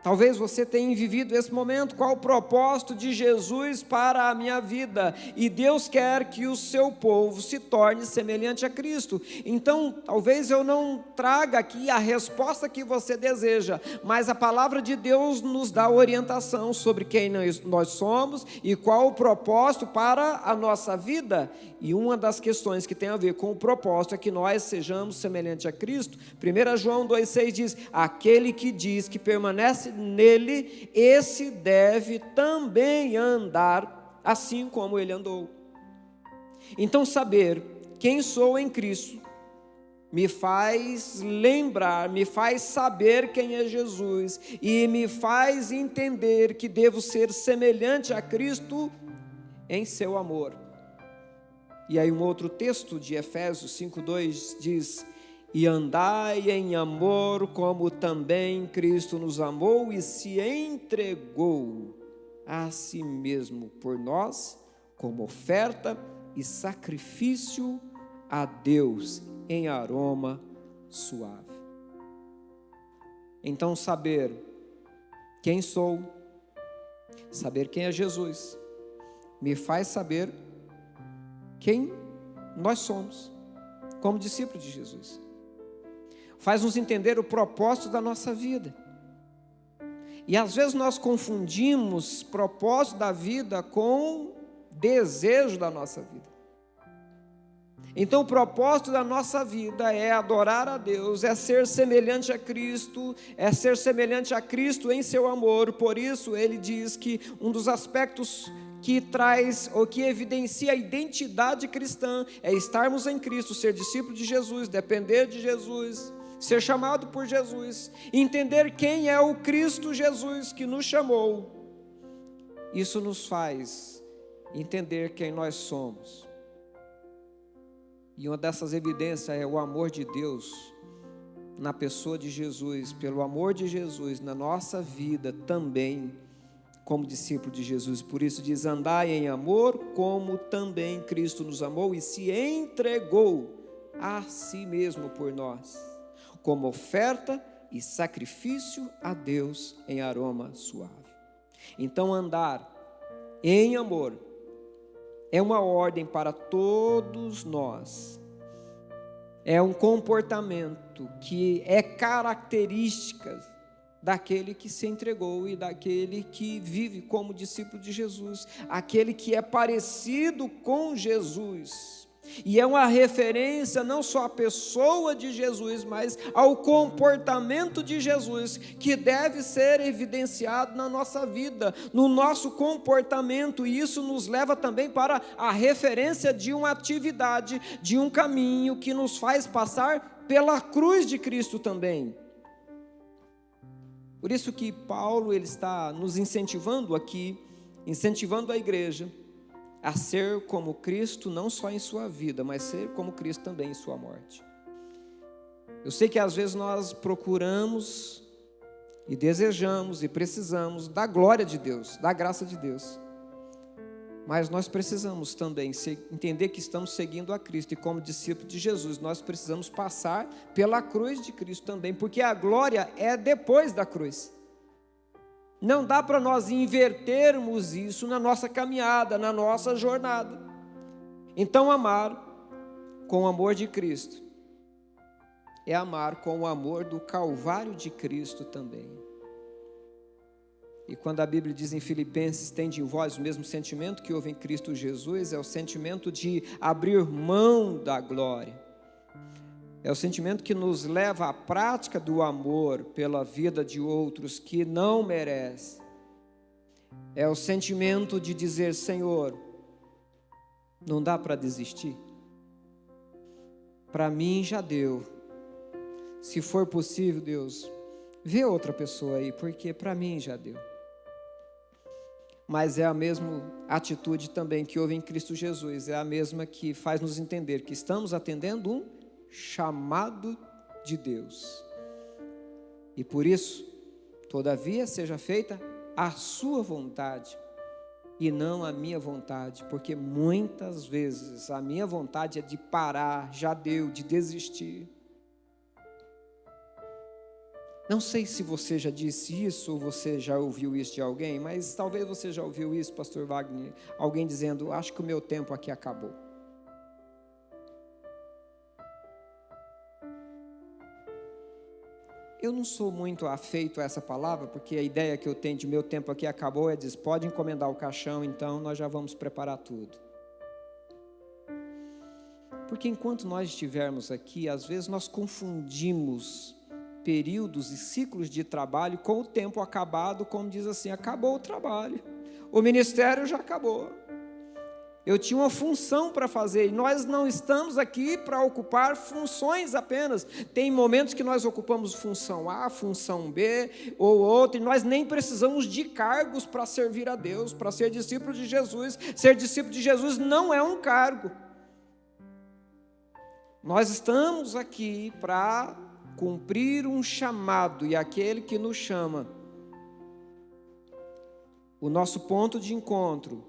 Talvez você tenha vivido esse momento. Qual o propósito de Jesus para a minha vida? E Deus quer que o seu povo se torne semelhante a Cristo. Então, talvez eu não traga aqui a resposta que você deseja, mas a palavra de Deus nos dá orientação sobre quem nós somos e qual o propósito para a nossa vida. E uma das questões que tem a ver com o propósito é que nós sejamos semelhantes a Cristo. 1 João 2,6 diz: aquele que diz que permanece nele, esse deve também andar assim como ele andou. Então, saber quem sou em Cristo me faz lembrar, me faz saber quem é Jesus e me faz entender que devo ser semelhante a Cristo em seu amor. E aí um outro texto de Efésios 5,2 diz: e andai em amor como também Cristo nos amou e se entregou a si mesmo por nós, como oferta e sacrifício a Deus em aroma suave. Então, saber quem sou, saber quem é Jesus, me faz saber quem nós somos como discípulos de Jesus. Faz-nos entender o propósito da nossa vida. E às vezes nós confundimos propósito da vida com desejo da nossa vida. Então o propósito da nossa vida é adorar a Deus, é ser semelhante a Cristo, é ser semelhante a Cristo em seu amor. Por isso ele diz que um dos aspectos que traz ou que evidencia a identidade cristã é estarmos em Cristo, ser discípulo de Jesus, depender de Jesus, ser chamado por Jesus, entender quem é o Cristo Jesus que nos chamou. Isso nos faz entender quem nós somos. E uma dessas evidências é o amor de Deus na pessoa de Jesus, pelo amor de Jesus na nossa vida também, como discípulo de Jesus. Por isso diz: andai em amor como também Cristo nos amou e se entregou a si mesmo por nós, como oferta e sacrifício a Deus em aroma suave. Então andar em amor é uma ordem para todos nós. É um comportamento que é característica daquele que se entregou e daquele que vive como discípulo de Jesus, aquele que é parecido com Jesus. E é uma referência não só à pessoa de Jesus, mas ao comportamento de Jesus, que deve ser evidenciado na nossa vida, no nosso comportamento. E isso nos leva também para a referência de uma atividade, de um caminho que nos faz passar pela cruz de Cristo também. Por isso que Paulo ele está nos incentivando aqui, incentivando a igreja a ser como Cristo, não só em sua vida, mas ser como Cristo também em sua morte. Eu sei que às vezes nós procuramos e desejamos e precisamos da glória de Deus, da graça de Deus, mas nós precisamos também entender que estamos seguindo a Cristo, e como discípulo de Jesus, nós precisamos passar pela cruz de Cristo também, porque a glória é depois da cruz. Não dá para nós invertermos isso na nossa caminhada, na nossa jornada. Então amar com o amor de Cristo é amar com o amor do Calvário de Cristo também. E quando a Bíblia diz em Filipenses: tende em vós o mesmo sentimento que houve em Cristo Jesus, é o sentimento de abrir mão da glória. É o sentimento que nos leva à prática do amor pela vida de outros que não merecem. É o sentimento de dizer: Senhor, não dá para desistir. Para mim já deu. Se for possível, Deus, vê outra pessoa aí, porque para mim já deu. Mas é a mesma atitude também que houve em Cristo Jesus, é a mesma que faz nos entender que estamos atendendo um chamado de Deus. E por isso, todavia seja feita a sua vontade e não a minha vontade, porque muitas vezes a minha vontade é de parar, já deu, de desistir. Não sei se você já disse isso ou você já ouviu isso de alguém, mas talvez você já ouviu isso, pastor Wagner, alguém dizendo, acho que o meu tempo aqui acabou. Eu não sou muito afeito a essa palavra, porque a ideia que eu tenho de meu tempo aqui acabou é dizer, pode encomendar o caixão, então nós já vamos preparar tudo. Porque enquanto nós estivermos aqui, às vezes nós confundimos períodos e ciclos de trabalho com o tempo acabado, como diz assim, acabou o trabalho, o ministério já acabou. Eu tinha uma função para fazer, e nós não estamos aqui para ocupar funções apenas. Tem momentos que nós ocupamos função A, função B, ou outra, e nós nem precisamos de cargos para servir a Deus, para ser discípulo de Jesus. Ser discípulo de Jesus não é um cargo. Nós estamos aqui para cumprir um chamado, e aquele que nos chama, o nosso ponto de encontro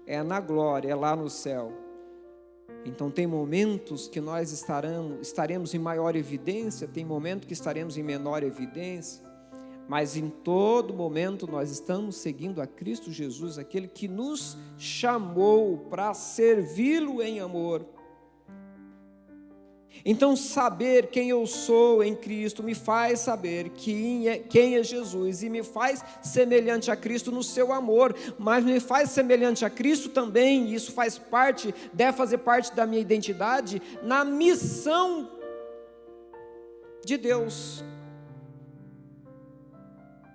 é na glória, é lá no céu. Então tem momentos que nós estaremos em maior evidência, tem momentos que estaremos em menor evidência, mas em todo momento nós estamos seguindo a Cristo Jesus, aquele que nos chamou para servi-lo em amor. Então saber quem eu sou em Cristo me faz saber quem é Jesus, e me faz semelhante a Cristo no seu amor, mas me faz semelhante a Cristo também, e isso deve fazer parte da minha identidade, na missão de Deus.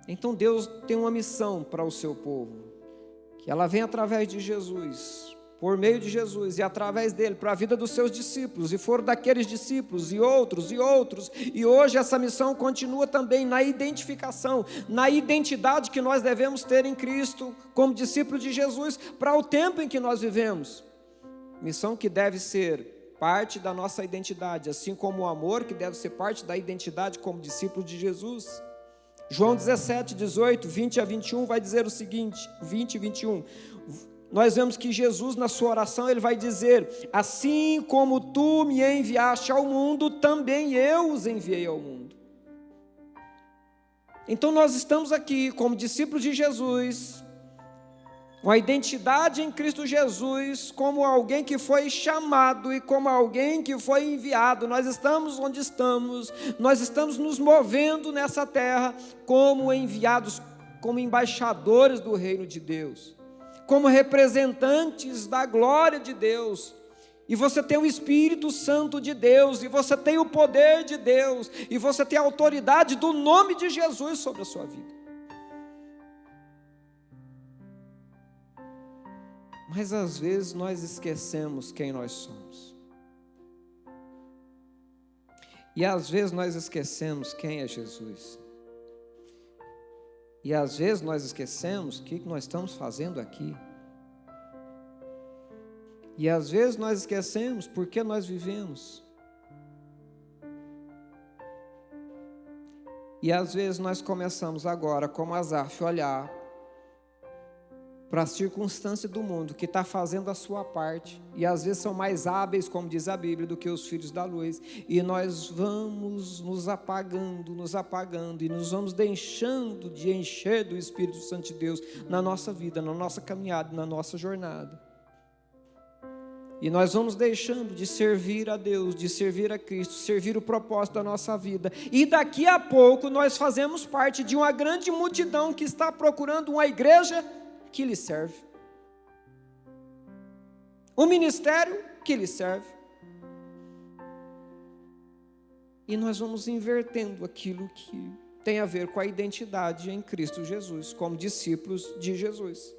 Então Deus tem uma missão para o seu povo, que ela vem através de Jesus, por meio de Jesus e através dele, para a vida dos seus discípulos, e foram daqueles discípulos, e outros, e hoje essa missão continua também na identificação, na identidade que nós devemos ter em Cristo, como discípulo de Jesus, para o tempo em que nós vivemos, missão que deve ser parte da nossa identidade, assim como o amor que deve ser parte da identidade como discípulo de Jesus. João 17, 18, 20 a 21 vai dizer o seguinte, 20 e 21, nós vemos que Jesus na sua oração, ele vai dizer, assim como tu me enviaste ao mundo, também eu os enviei ao mundo. Então nós estamos aqui como discípulos de Jesus, com a identidade em Cristo Jesus, como alguém que foi chamado e como alguém que foi enviado. Nós estamos onde estamos, nós estamos nos movendo nessa terra como enviados, como embaixadores do reino de Deus, como representantes da glória de Deus, e você tem o Espírito Santo de Deus, e você tem o poder de Deus, e você tem a autoridade do nome de Jesus sobre a sua vida. Mas às vezes nós esquecemos quem nós somos, e às vezes nós esquecemos quem é Jesus. E às vezes nós esquecemos o que nós estamos fazendo aqui. E às vezes nós esquecemos por que nós vivemos. E às vezes nós começamos agora, como Asaf, olhar para a circunstância do mundo que está fazendo a sua parte, e às vezes são mais hábeis, como diz a Bíblia, do que os filhos da luz, e nós vamos nos apagando, e nos vamos deixando de encher do Espírito Santo de Deus na nossa vida, na nossa caminhada, na nossa jornada, e nós vamos deixando de servir a Deus, de servir a Cristo, servir o propósito da nossa vida, e daqui a pouco nós fazemos parte de uma grande multidão que está procurando uma igreja que lhe serve, um ministério que lhe serve, e nós vamos invertendo aquilo que tem a ver com a identidade em Cristo Jesus, como discípulos de Jesus.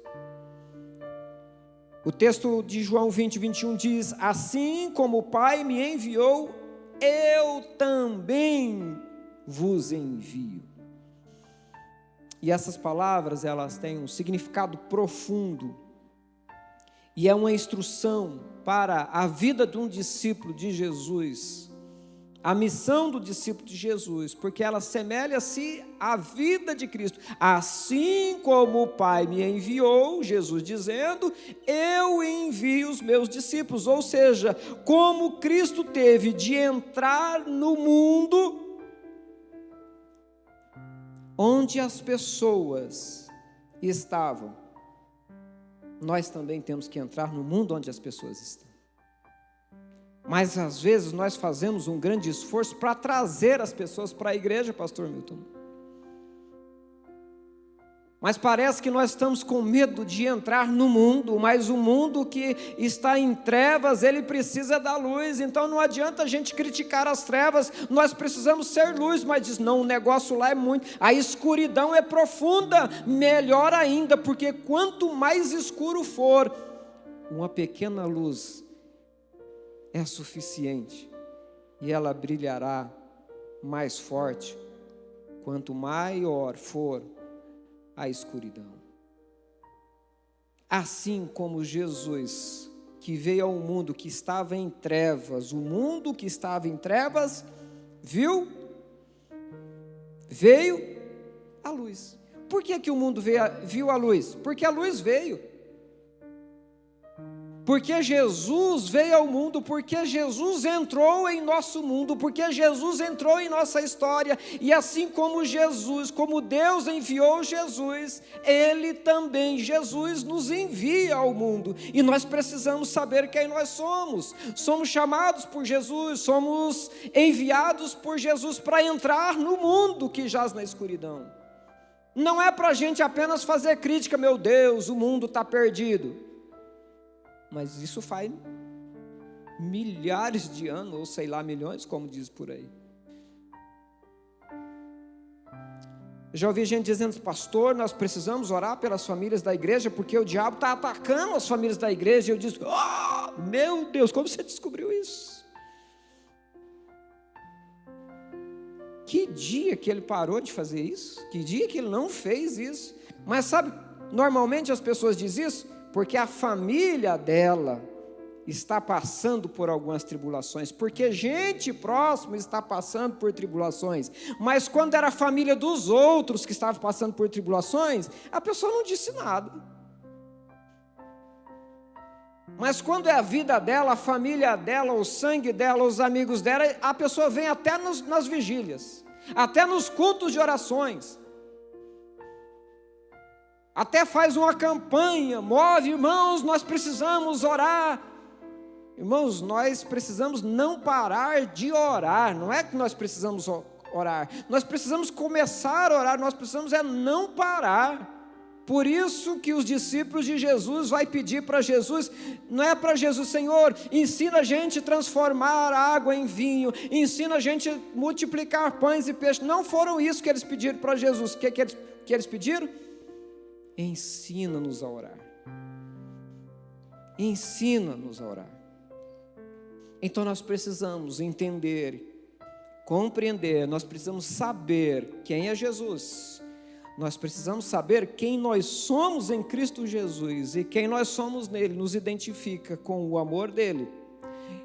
O texto de João 20, 21 diz, assim como o Pai me enviou, eu também vos envio. E essas palavras, elas têm um significado profundo, e é uma instrução para a vida de um discípulo de Jesus, a missão do discípulo de Jesus, porque ela assemelha-se à vida de Cristo. Assim como o Pai me enviou, Jesus dizendo, eu envio os meus discípulos. Ou seja, como Cristo teve de entrar no mundo onde as pessoas estavam, nós também temos que entrar no mundo onde as pessoas estão. Mas às vezes nós fazemos um grande esforço para trazer as pessoas para a igreja, pastor Milton. Mas parece que nós estamos com medo de entrar no mundo, mas o mundo que está em trevas, ele precisa da luz. Então não adianta a gente criticar as trevas, nós precisamos ser luz. Mas diz, não, o negócio lá é muito, a escuridão é profunda. Melhor ainda, porque quanto mais escuro for, uma pequena luz é suficiente, e ela brilhará mais forte, quanto maior for a escuridão. Assim como Jesus, que veio ao mundo que estava em trevas, o mundo que estava em trevas, viu a luz. Por que o mundo viu a luz? Porque a luz veio. Porque Jesus veio ao mundo, porque Jesus entrou em nosso mundo, porque Jesus entrou em nossa história, e assim como Jesus, como Deus enviou Jesus, Ele também, Jesus, nos envia ao mundo, e nós precisamos saber quem nós somos. Somos chamados por Jesus, somos enviados por Jesus para entrar no mundo que jaz na escuridão. Não é para a gente apenas fazer crítica, meu Deus, o mundo está perdido. Mas isso faz milhares de anos, ou sei lá, milhões, como diz por aí. Já ouvi gente dizendo, pastor, nós precisamos orar pelas famílias da igreja, porque o diabo está atacando as famílias da igreja. E eu disse, meu Deus, como você descobriu isso? Que dia que ele parou de fazer isso? Que dia que ele não fez isso? Mas sabe, normalmente as pessoas dizem isso porque a família dela está passando por algumas tribulações, porque gente próxima está passando por tribulações, mas quando era a família dos outros que estava passando por tribulações, a pessoa não disse nada. Mas quando é a vida dela, a família dela, o sangue dela, os amigos dela, a pessoa vem até nas vigílias, até nos cultos de orações, até faz uma campanha, move, irmãos, nós precisamos orar. Irmãos, nós precisamos não parar de orar, não é que nós precisamos orar, nós precisamos começar a orar, nós precisamos não parar. Por isso que os discípulos de Jesus vai pedir para Jesus, não é para Jesus, Senhor, ensina a gente a transformar água em vinho, ensina a gente a multiplicar pães e peixes. Não foram isso que eles pediram para Jesus. O que eles pediram? Ensina-nos a orar. Ensina-nos a orar. Então nós precisamos entender, compreender, nós precisamos saber quem é Jesus. Nós precisamos saber quem nós somos em Cristo Jesus, e quem nós somos nele nos identifica com o amor dele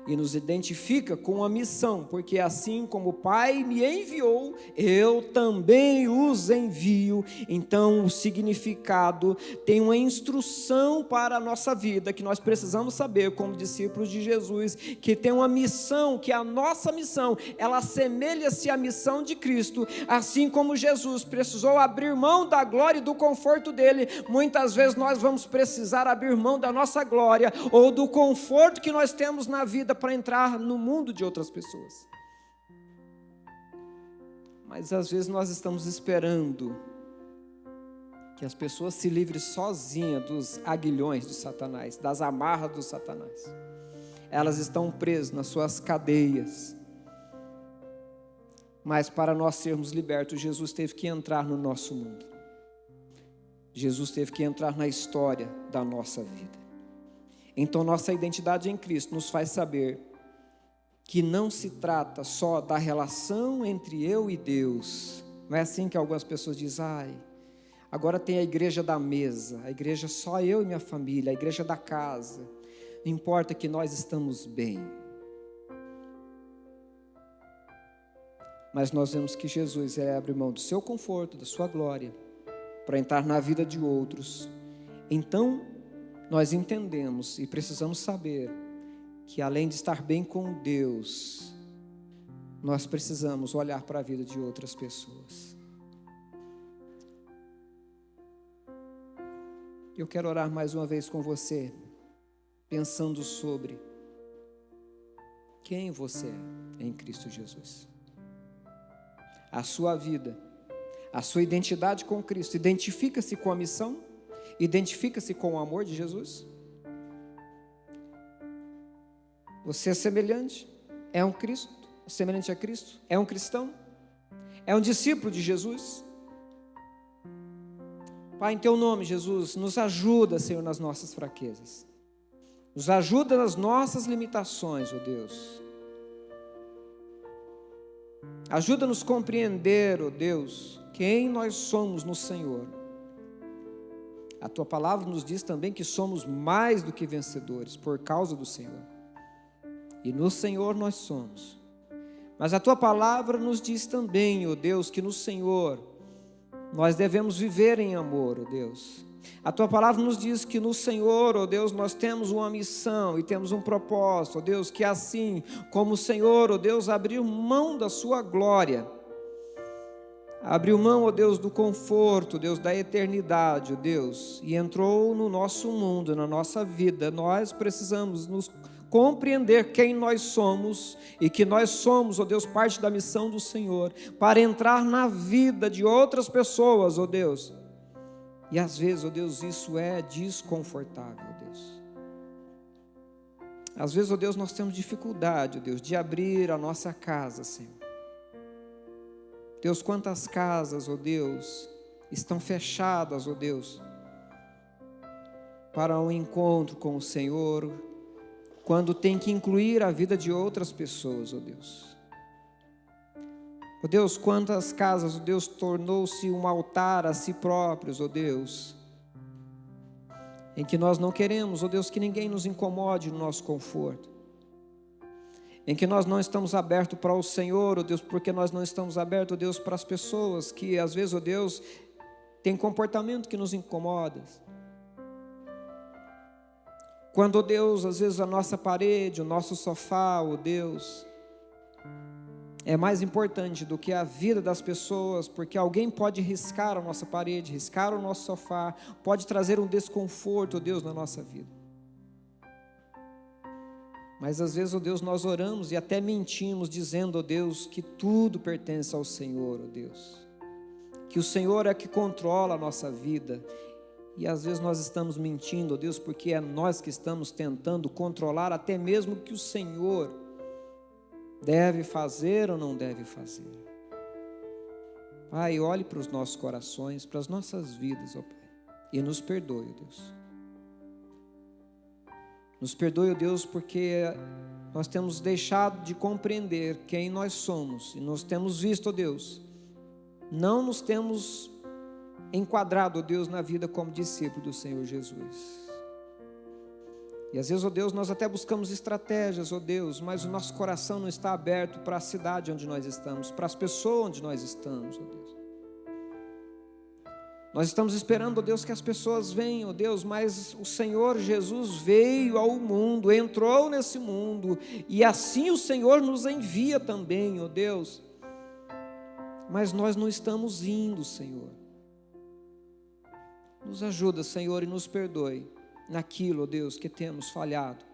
e nos identifica com a missão, porque assim como o Pai me enviou, eu também os envio. Então o significado tem uma instrução para a nossa vida, que nós precisamos saber como discípulos de Jesus, que tem uma missão, que a nossa missão, ela assemelha-se à missão de Cristo. Assim como Jesus precisou abrir mão da glória e do conforto dele, muitas vezes nós vamos precisar abrir mão da nossa glória, ou do conforto que nós temos na vida, para entrar no mundo de outras pessoas. Mas às vezes nós estamos esperando que as pessoas se livrem sozinhas dos aguilhões de Satanás, das amarras do Satanás. Elas estão presas nas suas cadeias. Mas para nós sermos libertos, Jesus teve que entrar no nosso mundo. Jesus teve que entrar na história da nossa vida. Então nossa identidade em Cristo nos faz saber que não se trata só da relação entre eu e Deus. Não é assim que algumas pessoas dizem, agora tem a igreja da mesa, a igreja só eu e minha família, a igreja da casa. Não importa que nós estamos bem. mas nós vemos que Jesus abre mão do seu conforto, da sua glória, para entrar na vida de outros. Então, nós entendemos e precisamos saber que além de estar bem com Deus, nós precisamos olhar para a vida de outras pessoas. Eu quero orar mais uma vez com você, pensando sobre quem você é em Cristo Jesus. A sua vida, a sua identidade com Cristo, identifica-se com a missão? Identifica-se com o amor de Jesus? Você é semelhante? É um Cristo? Semelhante a Cristo? É um cristão? É um discípulo de Jesus? Pai, em Teu nome, Jesus, nos ajuda, Senhor, nas nossas fraquezas. Nos ajuda nas nossas limitações, ó Deus. Ajuda-nos a compreender, ó Deus, quem nós somos no Senhor. A Tua palavra nos diz também que somos mais do que vencedores por causa do Senhor. E no Senhor nós somos. Mas a Tua palavra nos diz também, ó Deus, que no Senhor nós devemos viver em amor, ó Deus. A Tua palavra nos diz que no Senhor, ó Deus, nós temos uma missão e temos um propósito, ó Deus, que assim como o Senhor, ó Deus, abriu mão da Sua glória, abriu mão, ó Deus, do conforto, Deus, da eternidade, ó Deus, e entrou no nosso mundo, na nossa vida. Nós precisamos nos compreender quem nós somos e que nós somos, ó Deus, parte da missão do Senhor, para entrar na vida de outras pessoas, ó Deus. E às vezes, ó Deus, isso é desconfortável, ó Deus. Às vezes, ó Deus, nós temos dificuldade, ó Deus, de abrir a nossa casa, Senhor. Deus, quantas casas, ó Deus, estão fechadas, ó Deus, para um encontro com o Senhor, quando tem que incluir a vida de outras pessoas, ó Deus. Ó Deus, quantas casas, ó Deus, tornou-se um altar a si próprios, ó Deus, em que nós não queremos, ó Deus, que ninguém nos incomode no nosso conforto, em que nós não estamos abertos para o Senhor, ó Deus, porque nós não estamos abertos, ó Deus, para as pessoas que às vezes, ó Deus, têm comportamento que nos incomoda. Quando, ó Deus, às vezes a nossa parede, o nosso sofá, ó Deus, é mais importante do que a vida das pessoas, porque alguém pode riscar a nossa parede, riscar o nosso sofá, pode trazer um desconforto, ó Deus, na nossa vida. Mas às vezes, ó Deus, nós oramos e até mentimos, dizendo, ó Deus, que tudo pertence ao Senhor, ó Deus, que o Senhor é que controla a nossa vida. E às vezes nós estamos mentindo, ó Deus, porque é nós que estamos tentando controlar até mesmo o que o Senhor deve fazer ou não deve fazer. Pai, olhe para os nossos corações, para as nossas vidas, ó Pai, e nos perdoe, ó Deus. Nos perdoe, ó Deus, porque nós temos deixado de compreender quem nós somos, e nós temos visto, ó Deus, não nos temos enquadrado, ó Deus, na vida como discípulo do Senhor Jesus. E às vezes, ó Deus, nós até buscamos estratégias, ó Deus, mas o nosso coração não está aberto para a cidade onde nós estamos, para as pessoas onde nós estamos, ó Deus. Nós estamos esperando, ó Deus, que as pessoas venham, ó Deus, mas o Senhor Jesus veio ao mundo, entrou nesse mundo, e assim o Senhor nos envia também, ó Deus. Mas nós não estamos indo, Senhor. Nos ajuda, Senhor, e nos perdoe naquilo, ó Deus, que temos falhado,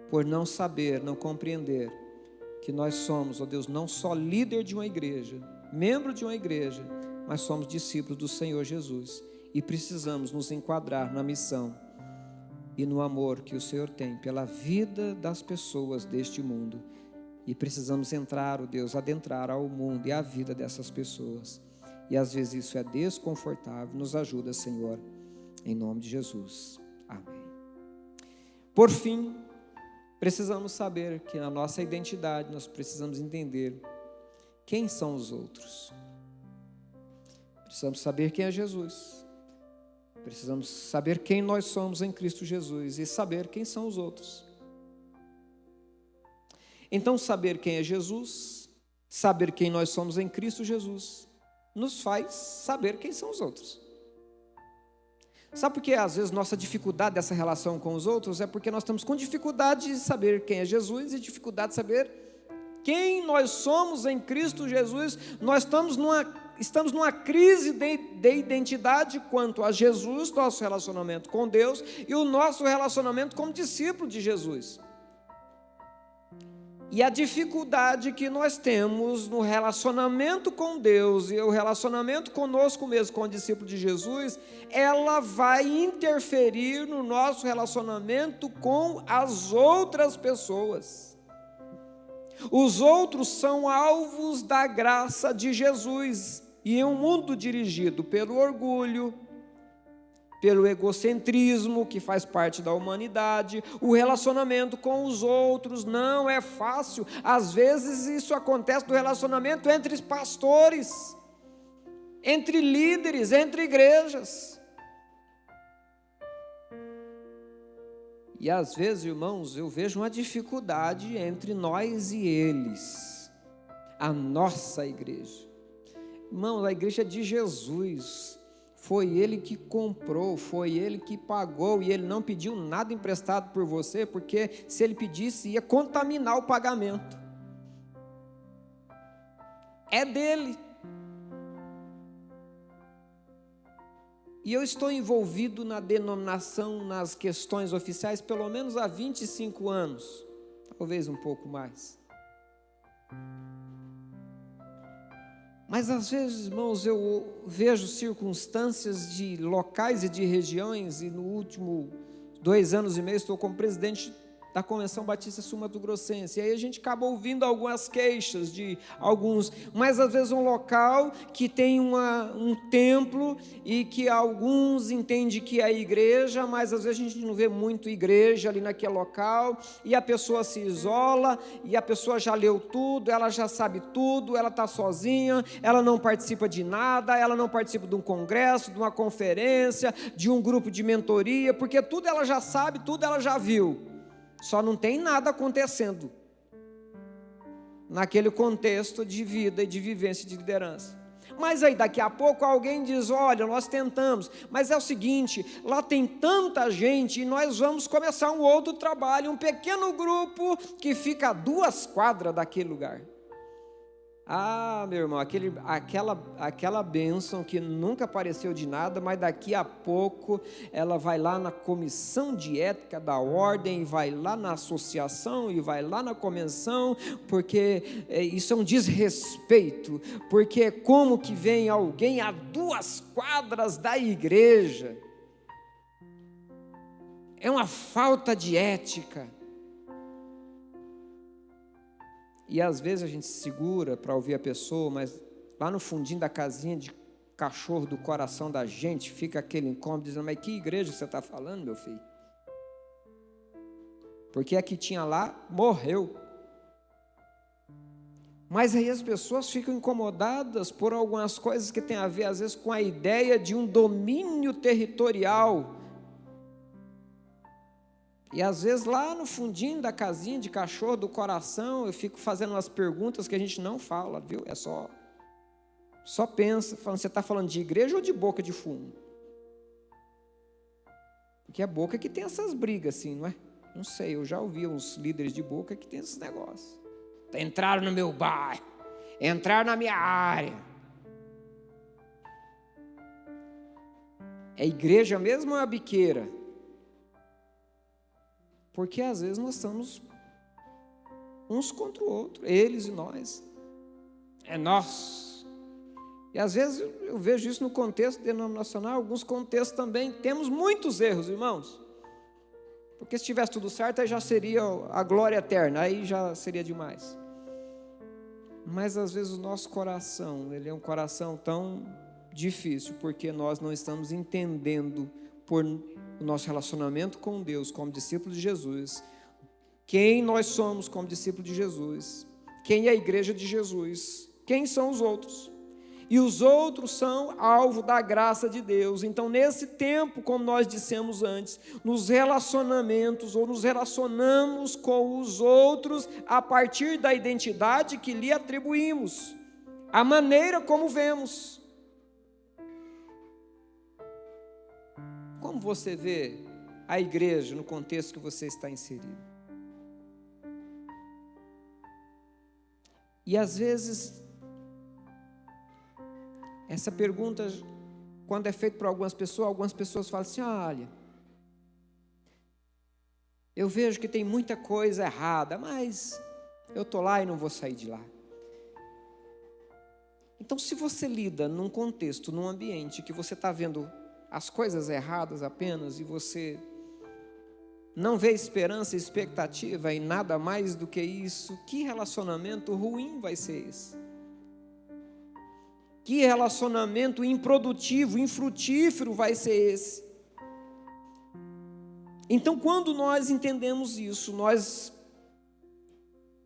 por não saber, não compreender que nós somos, ó Deus, não só líder de uma igreja, membro de uma igreja, mas somos discípulos do Senhor Jesus e precisamos nos enquadrar na missão e no amor que o Senhor tem pela vida das pessoas deste mundo, e precisamos entrar, ó Deus, adentrar ao mundo e à vida dessas pessoas. E às vezes isso é desconfortável. Nos ajuda, Senhor, em nome de Jesus. Amém. Por fim, precisamos saber que na nossa identidade nós precisamos entender quem são os outros. Precisamos saber quem é Jesus. Precisamos saber quem nós somos em Cristo Jesus e saber quem são os outros. Então, saber quem é Jesus Saber quem nós somos em Cristo Jesus nos faz saber quem são os outros. Sabe por que às vezes nossa dificuldade dessa relação com os outros é porque nós estamos com dificuldade de saber quem é Jesus e dificuldade de saber quem nós somos em Cristo Jesus. Nós estamos numa crise de identidade quanto a Jesus, nosso relacionamento com Deus, e o nosso relacionamento como discípulo de Jesus. E a dificuldade que nós temos no relacionamento com Deus e o relacionamento conosco mesmo, com o discípulo de Jesus, ela vai interferir no nosso relacionamento com as outras pessoas. Os outros são alvos da graça de Jesus. E em um mundo dirigido pelo orgulho, pelo egocentrismo, que faz parte da humanidade, o relacionamento com os outros não é fácil. Às vezes isso acontece no relacionamento entre pastores, entre líderes, entre igrejas. E às vezes, irmãos, eu vejo uma dificuldade entre nós e eles, a nossa igreja. Irmãos, a igreja é de Jesus. Foi Ele que comprou, foi Ele que pagou, e Ele não pediu nada emprestado por você, porque se Ele pedisse, ia contaminar o pagamento. É dele. E eu estou envolvido na denominação, nas questões oficiais, pelo menos há 25 anos, talvez um pouco mais. Mas às vezes, irmãos, eu vejo circunstâncias de locais e de regiões, e no último 2 anos e meio estou como presidente da Convenção Batista Sul-Mato-Grossense, e aí a gente acaba ouvindo algumas queixas de alguns, mas às vezes um local que tem um templo e que alguns entendem que é a igreja, mas às vezes a gente não vê muito igreja ali naquele local, e a pessoa se isola, e a pessoa já leu tudo, ela já sabe tudo, ela está sozinha, ela não participa de nada, ela não participa de um congresso, de uma conferência, de um grupo de mentoria, porque tudo ela já sabe, tudo ela já viu. Só não tem nada acontecendo naquele contexto de vida e de vivência de liderança. Mas aí daqui a pouco alguém diz, olha, nós tentamos, mas é o seguinte, lá tem tanta gente e nós vamos começar um outro trabalho, um pequeno grupo que fica a 2 quadras daquele lugar. Ah, meu irmão, aquela bênção que nunca apareceu de nada, mas daqui a pouco ela vai lá na comissão de ética da ordem, e vai lá na associação, e vai lá na convenção, porque isso é um desrespeito, porque como que vem alguém a 2 quadras da igreja? É uma falta de ética. E às vezes a gente se segura para ouvir a pessoa, mas lá no fundinho da casinha de cachorro do coração da gente, fica aquele incômodo, dizendo, mas que igreja você está falando, meu filho? Porque a que tinha lá, morreu. Mas aí as pessoas ficam incomodadas por algumas coisas que tem a ver, às vezes, com a ideia de um domínio territorial. E às vezes lá no fundinho da casinha de cachorro do coração, eu fico fazendo umas perguntas que a gente não fala, viu? É só pensa, falando, você está falando de igreja ou de boca de fumo? Porque é boca que tem essas brigas assim, não é? Não sei, eu já ouvi uns líderes de boca que tem esses negócios. Entraram no meu bairro, entraram na minha área. É igreja mesmo ou é a biqueira? Porque às vezes nós estamos uns contra o outro, eles e nós. É nós. E às vezes eu vejo isso no contexto denominacional, alguns contextos também. Temos muitos erros, irmãos. Porque se tivesse tudo certo, aí já seria a glória eterna, aí já seria demais. Mas às vezes o nosso coração, ele é um coração tão difícil, porque nós não estamos entendendo por o nosso relacionamento com Deus, como discípulo de Jesus, quem nós somos como discípulo de Jesus, quem é a igreja de Jesus, quem são os outros. e os outros são alvo da graça de Deus. Então, nesse tempo, como nós dissemos antes, nos relacionamentos ou nos relacionamos com os outros a partir da identidade que lhe atribuímos, a maneira como vemos. Como você vê a igreja no contexto que você está inserido? E às vezes, essa pergunta, quando é feita para algumas pessoas falam assim: olha, eu vejo que tem muita coisa errada, mas eu estou lá e não vou sair de lá. Então, se você lida num contexto, num ambiente que você está vendo as coisas erradas apenas e você não vê esperança e expectativa em nada mais do que isso, que relacionamento ruim vai ser esse? Que relacionamento improdutivo, infrutífero vai ser esse? Então, quando nós entendemos isso, nós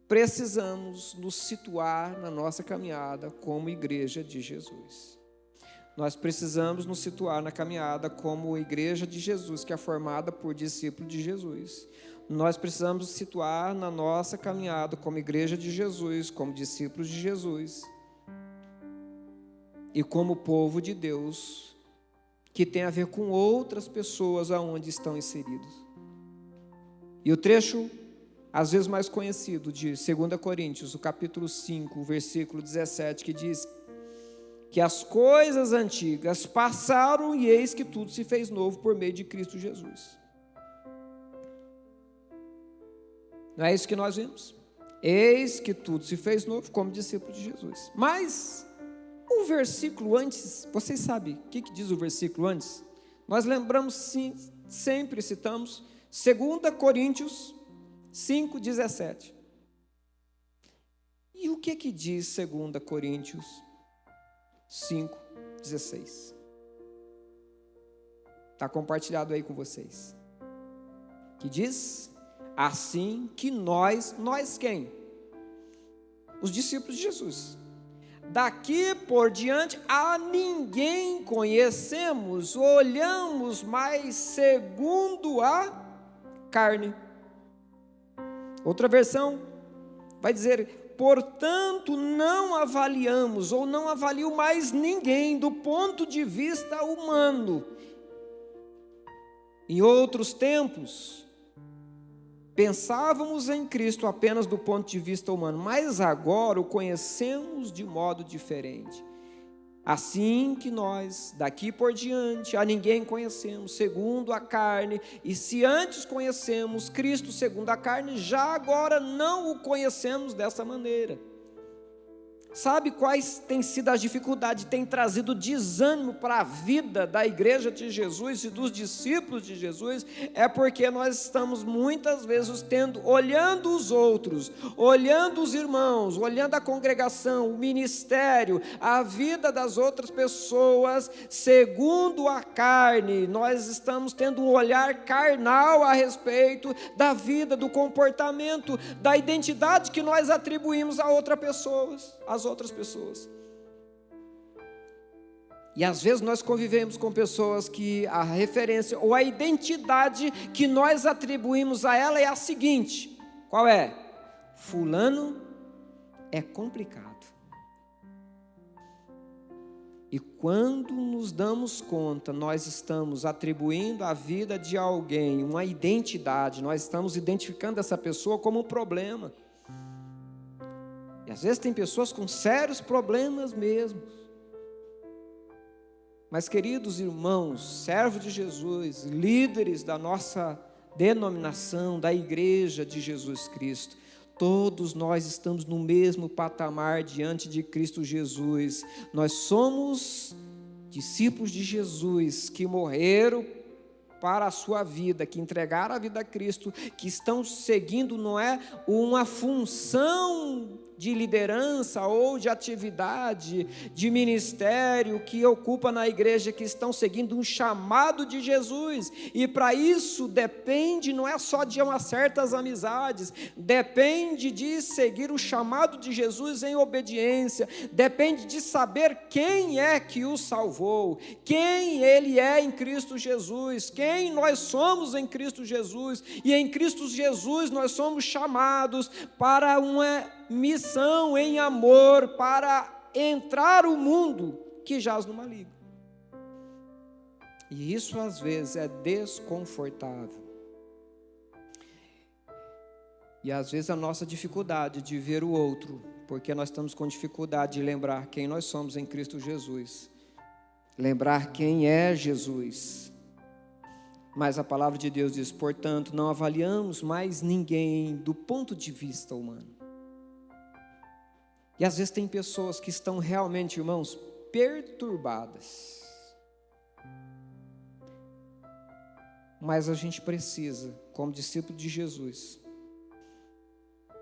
precisamos nos situar na nossa caminhada como igreja de Jesus. Nós precisamos nos situar na caminhada como igreja de Jesus, que é formada por discípulos de Jesus. Nós precisamos nos situar na nossa caminhada como igreja de Jesus, como discípulos de Jesus. E como povo de Deus, que tem a ver com outras pessoas aonde estão inseridos. E o trecho, às vezes mais conhecido, de 2 Coríntios, o capítulo 5, o versículo 17, que diz que as coisas antigas passaram e eis que tudo se fez novo por meio de Cristo Jesus. Não é isso que nós vemos? Eis que tudo se fez novo como discípulo de Jesus. Mas o versículo antes, vocês sabem o que diz o versículo antes? Nós lembramos, sim, sempre citamos 2 Coríntios 5,17. E o que diz 2 Coríntios 5,16? Está compartilhado aí com vocês. Que diz: assim que nós quem? Os discípulos de Jesus. Daqui por diante a ninguém conhecemos, olhamos mais segundo a carne. Outra versão vai dizer: portanto não avaliamos ou não avalio mais ninguém do ponto de vista humano. Em outros tempos, pensávamos em Cristo apenas do ponto de vista humano, mas agora o conhecemos de modo diferente. Assim que nós, daqui por diante, a ninguém conhecemos segundo a carne, e se antes conhecemos Cristo segundo a carne, já agora não o conhecemos dessa maneira. Sabe quais têm sido as dificuldades, têm trazido desânimo para a vida da igreja de Jesus e dos discípulos de Jesus? É porque nós estamos muitas vezes olhando os outros, olhando os irmãos, olhando a congregação, o ministério, a vida das outras pessoas, segundo a carne. Nós estamos tendo um olhar carnal a respeito da vida, do comportamento, da identidade que nós atribuímos a outras pessoas. E às vezes nós convivemos com pessoas que a referência ou a identidade que nós atribuímos a ela é a seguinte: qual é? Fulano é complicado. E quando nos damos conta, nós estamos atribuindo à vida de alguém uma identidade, nós estamos identificando essa pessoa como um problema. E às vezes tem pessoas com sérios problemas mesmo. Mas, queridos irmãos, servos de Jesus, líderes da nossa denominação, da igreja de Jesus Cristo, todos nós estamos no mesmo patamar diante de Cristo Jesus. Nós somos discípulos de Jesus que morreram para a sua vida, que entregaram a vida a Cristo, que estão seguindo, não é uma função de liderança ou de atividade, de ministério que ocupa na igreja, que estão seguindo um chamado de Jesus, e para isso depende, não é só de umas certas amizades, depende de seguir o chamado de Jesus em obediência, depende de saber quem é que o salvou, quem ele é em Cristo Jesus, quem nós somos em Cristo Jesus, e em Cristo Jesus nós somos chamados para uma missão em amor, para entrar o mundo que jaz no maligno. E isso às vezes é desconfortável. E às vezes a nossa dificuldade de ver o outro, porque nós estamos com dificuldade de lembrar quem nós somos em Cristo Jesus, lembrar quem é Jesus. Mas a palavra de Deus diz, portanto, não avaliamos mais ninguém do ponto de vista humano. E às vezes tem pessoas que estão realmente, irmãos, perturbadas. Mas a gente precisa, como discípulo de Jesus,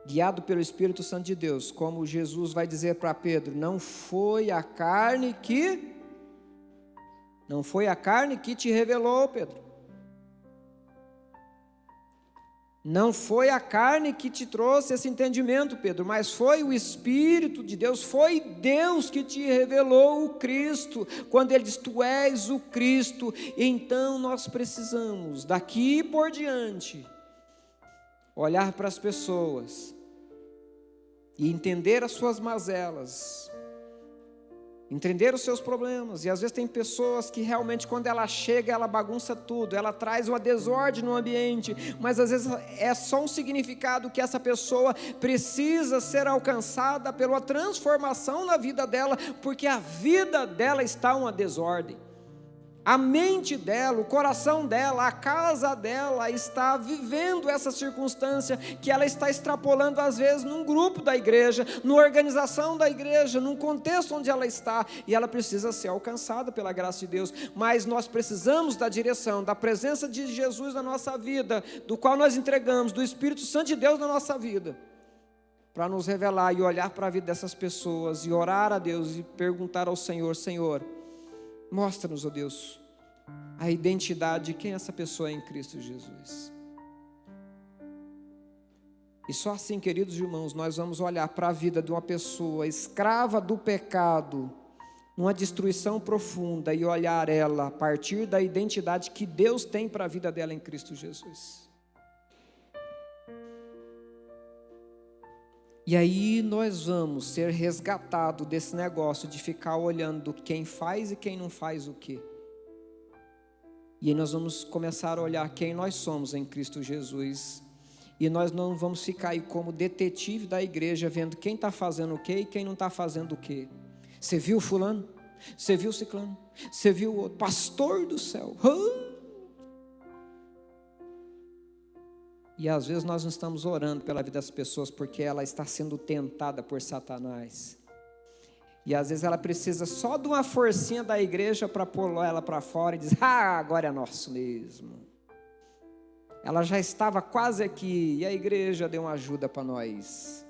guiado pelo Espírito Santo de Deus, como Jesus vai dizer para Pedro, não foi a carne que te revelou, Pedro. Não foi a carne que te trouxe esse entendimento, Pedro, mas foi o Espírito de Deus, foi Deus que te revelou o Cristo, quando Ele diz, tu és o Cristo. Então nós precisamos, daqui por diante, olhar para as pessoas e entender as suas mazelas, entender os seus problemas. E às vezes tem pessoas que realmente quando ela chega, ela bagunça tudo, ela traz uma desordem no ambiente, mas às vezes é só um significado que essa pessoa precisa ser alcançada pela transformação na vida dela, porque a vida dela está uma desordem. A mente dela, o coração dela, a casa dela está vivendo essa circunstância que ela está extrapolando às vezes num grupo da igreja, numa organização da igreja, num contexto onde ela está, e ela precisa ser alcançada pela graça de Deus. Mas nós precisamos da direção, da presença de Jesus na nossa vida, do qual nós entregamos, do Espírito Santo de Deus na nossa vida, para nos revelar e olhar para a vida dessas pessoas e orar a Deus e perguntar ao Senhor, Senhor, mostra-nos, ó Deus, a identidade de quem essa pessoa é em Cristo Jesus. E só assim, queridos irmãos, nós vamos olhar para a vida de uma pessoa escrava do pecado, numa destruição profunda, e olhar ela a partir da identidade que Deus tem para a vida dela em Cristo Jesus. E aí nós vamos ser resgatados desse negócio de ficar olhando quem faz e quem não faz o quê. E aí nós vamos começar a olhar quem nós somos em Cristo Jesus. E nós não vamos ficar aí como detetive da igreja, vendo quem está fazendo o quê e quem não está fazendo o quê. Você viu fulano? Você viu ciclano? Você viu o outro? Pastor do céu. E às vezes nós não estamos orando pela vida das pessoas porque ela está sendo tentada por Satanás. E às vezes ela precisa só de uma forcinha da igreja para pôr ela para fora e dizer, agora é nosso mesmo. Ela já estava quase aqui e a igreja deu uma ajuda para nós.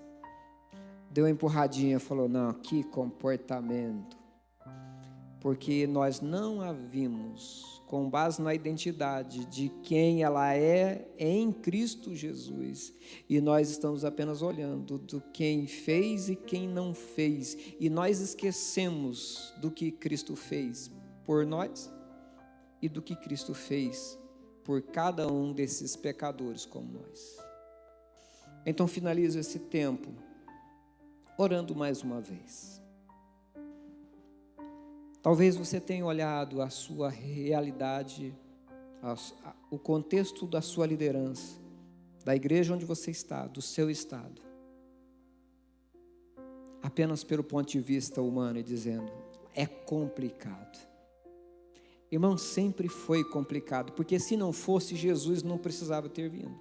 Deu uma empurradinha, falou, não, que comportamento. Porque nós não a vimos com base na identidade de quem ela é em Cristo Jesus, e nós estamos apenas olhando do quem fez e quem não fez, e nós esquecemos do que Cristo fez por nós, e do que Cristo fez por cada um desses pecadores como nós. Então finalizo esse tempo, orando mais uma vez. Talvez você tenha olhado a sua realidade, o contexto da sua liderança, da igreja onde você está, do seu estado, apenas pelo ponto de vista humano e dizendo, é complicado. Irmão, sempre foi complicado, porque se não fosse, Jesus não precisava ter vindo.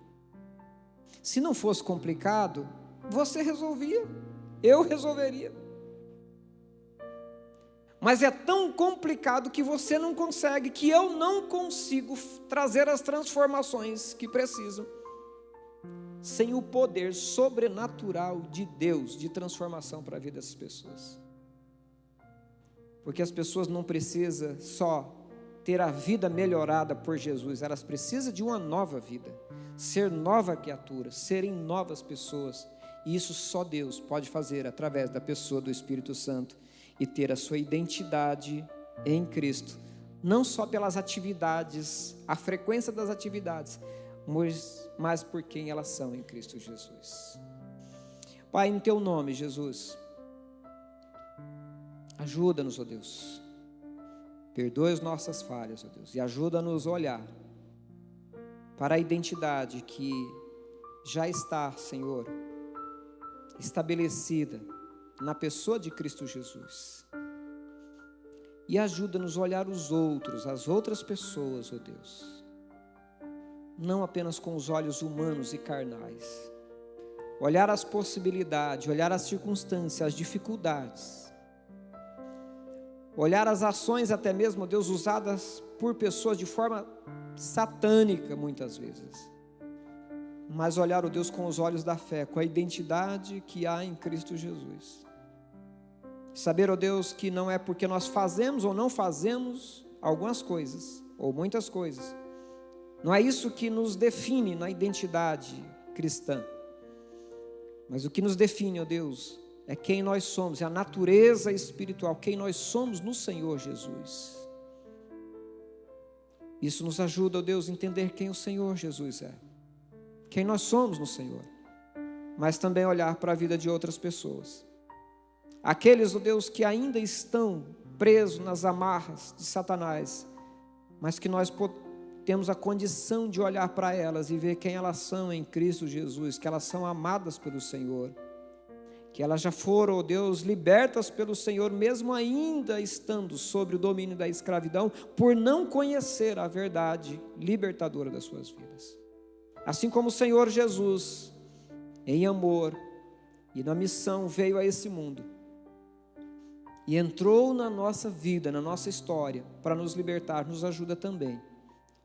Se não fosse complicado, você resolvia, eu resolveria. Mas é tão complicado que você não consegue, que eu não consigo trazer as transformações que precisam, sem o poder sobrenatural de Deus, de transformação para a vida dessas pessoas. Porque as pessoas não precisam só ter a vida melhorada por Jesus, elas precisam de uma nova vida, ser nova criatura, serem novas pessoas. E isso só Deus pode fazer através da pessoa do Espírito Santo e ter a sua identidade em Cristo, não só pelas atividades, a frequência das atividades, mas por quem elas são em Cristo Jesus. Pai, em teu nome, Jesus, ajuda-nos, ó Deus, perdoe as nossas falhas, ó Deus, e ajuda-nos a olhar para a identidade que já está, Senhor, estabelecida na pessoa de Cristo Jesus. E ajuda-nos a olhar os outros, as outras pessoas, ó Deus, não apenas com os olhos humanos e carnais, olhar as possibilidades, olhar as circunstâncias, as dificuldades, olhar as ações até mesmo, ó Deus, usadas por pessoas de forma satânica muitas vezes, mas olhar, ó Deus, com os olhos da fé, com a identidade que há em Cristo Jesus. Saber, ó Deus, que não é porque nós fazemos ou não fazemos algumas coisas, ou muitas coisas, não é isso que nos define na identidade cristã, mas o que nos define, ó Deus, é quem nós somos, é a natureza espiritual, quem nós somos no Senhor Jesus. Isso nos ajuda, ó Deus, a entender quem o Senhor Jesus é, quem nós somos no Senhor, mas também olhar para a vida de outras pessoas. Aqueles, ó Deus, que ainda estão presos nas amarras de Satanás, mas que nós temos a condição de olhar para elas e ver quem elas são em Cristo Jesus, que elas são amadas pelo Senhor, que elas já foram, ó Deus, libertas pelo Senhor, mesmo ainda estando sob o domínio da escravidão, por não conhecer a verdade libertadora das suas vidas. Assim como o Senhor Jesus, em amor e na missão, veio a esse mundo e entrou na nossa vida, na nossa história, para nos libertar, nos ajuda também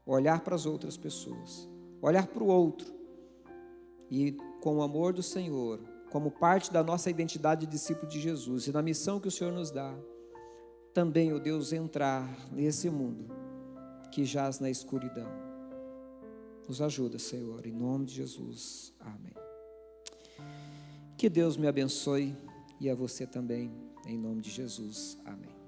a olhar para as outras pessoas, olhar para o outro e, com o amor do Senhor, como parte da nossa identidade de discípulo de Jesus e na missão que o Senhor nos dá, também, ó Deus, entrar nesse mundo que jaz na escuridão. Nos ajuda, Senhor, em nome de Jesus. Amém. Que Deus me abençoe e a você também, em nome de Jesus. Amém.